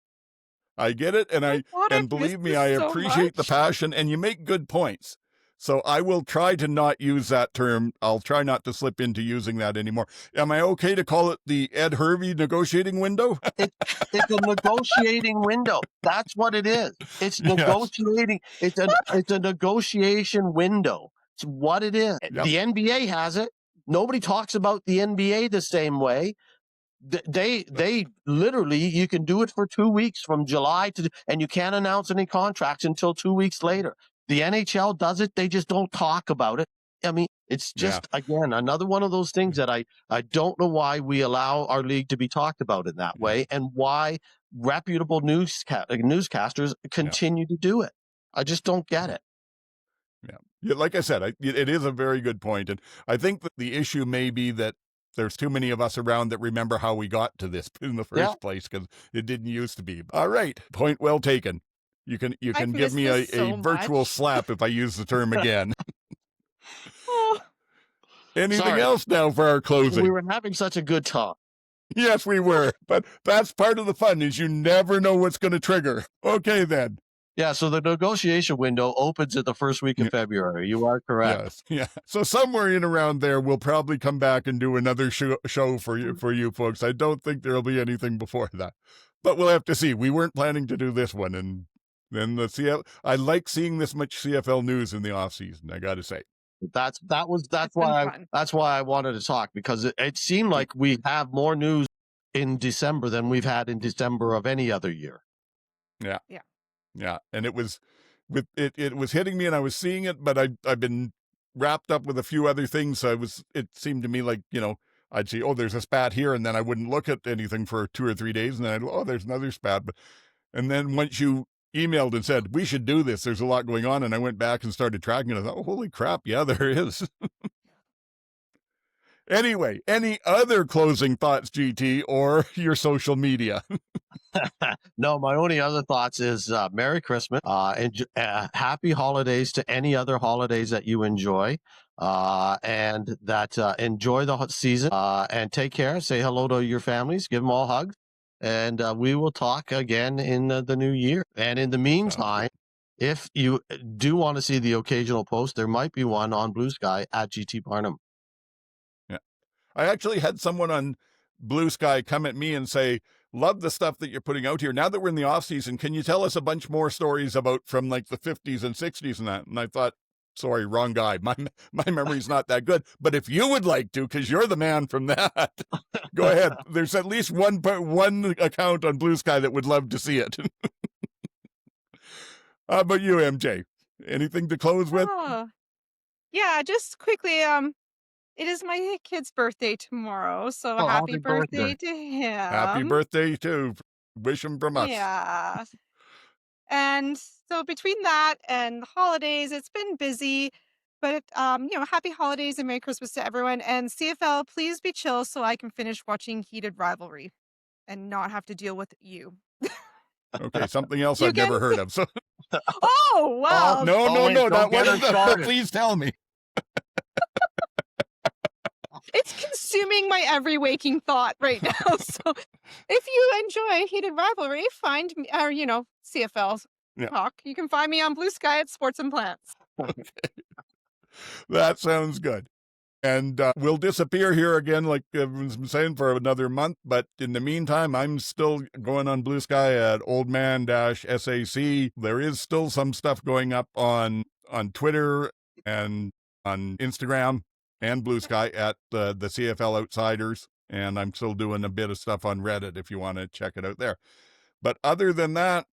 I get it, and believe me, I appreciate the passion, and you make good points. So I will try to not use that term. I'll try not to slip into using that anymore. Am I okay to call it the Ed Hervey negotiating window? It's a negotiating window. That's what it is. It's negotiating. It's a negotiation window. It's what it is. Yep. The NBA has it. Nobody talks about the NBA the same way. They literally, you can do it for 2 weeks from July and you can't announce any contracts until 2 weeks later. The NHL does it. They just don't talk about it. I mean, it's just, again, another one of those things that I don't know why we allow our league to be talked about in that way, and why reputable newscasters continue to do it. I just don't get it. Yeah, like I said, it is a very good point. And I think that the issue may be that there's too many of us around that remember how we got to this in the first place, because it didn't used to be. All right. Point well taken. You can give me a virtual slap if I use the term again. Anything else now for our closing? We were having such a good talk. Yes, we were. But that's part of the fun, is you never know what's going to trigger. Okay, then. Yeah, so the negotiation window opens at the first week of February. You are correct. Yes, yeah. So somewhere in around there, we'll probably come back and do another show for you folks. I don't think there'll be anything before that, but we'll have to see. We weren't planning to do this one, and then the CFL. I like seeing this much CFL news in the off season. I got to say. That's why I wanted to talk, because it seemed like we have more news in December than we've had in December of any other year. Yeah. Yeah, and it was hitting me, and I was seeing it, but I've been wrapped up with a few other things. So it seemed to me like, I'd see, there's a spat here, and then I wouldn't look at anything for 2 or 3 days, and then there's another spat. And then once you emailed and said, we should do this, there's a lot going on, and I went back and started tracking it. I thought, holy crap, yeah, there is. Anyway, any other closing thoughts, GT, or your social media? No, my only other thoughts is Merry Christmas, and happy holidays to any other holidays that you enjoy, and that enjoy the season, and take care. Say hello to your families, give them all hugs, and we will talk again in the new year. And in the meantime, if you do want to see the occasional post, there might be one on Blue Sky at GT Barnum. Yeah, I actually had someone on Blue Sky come at me and say, love the stuff that you're putting out here. Now that we're in the off season, can you tell us a bunch more stories from like the 50s and 60s and that? And I thought, sorry, wrong guy. My memory's not that good. But if you would like to, because you're the man from that, go ahead. There's at least one account on Blue Sky that would love to see it. How about you, MJ? Anything to close with? Yeah, just quickly, it is my kid's birthday tomorrow, so happy birthday to him. Happy birthday too. Wish him from us. Yeah. And so between that and the holidays, it's been busy. But happy holidays and Merry Christmas to everyone. And CFL, please be chill so I can finish watching Heated Rivalry and not have to deal with you. Okay, something else You I've never can- heard of. So Oh wow! no, wait, not don't one get of her them. started. Please tell me. It's consuming my every waking thought right now. So if you enjoy Heated Rivalry, find me, or CFL talk. You can find me on Blue Sky at Sports and Plants. Okay. That sounds good. And we'll disappear here again, like I've been saying, for another month. But in the meantime, I'm still going on Blue Sky at Oldman-SAC. There is still some stuff going up on Twitter and on Instagram and Blue Sky at the CFL Outsiders. And I'm still doing a bit of stuff on Reddit if you want to check it out there. But other than that,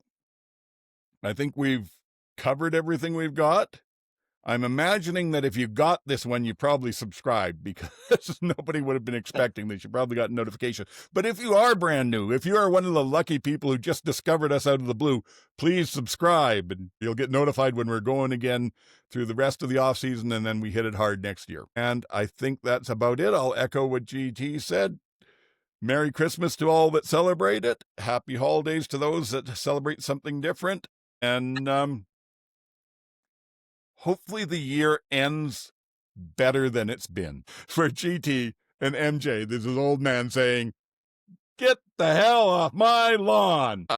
I think we've covered everything we've got. I'm imagining that if you got this one, you probably subscribed because nobody would have been expecting this. You probably got a notification. But if you are brand new, if you are one of the lucky people who just discovered us out of the blue, please subscribe and you'll get notified when we're going again through the rest of the off season, and then we hit it hard next year. And I think that's about it. I'll echo what GT said. Merry Christmas to all that celebrate it. Happy holidays to those that celebrate something different. And hopefully the year ends better than it's been. For GT and MJ, this is Old Man saying, get the hell off my lawn.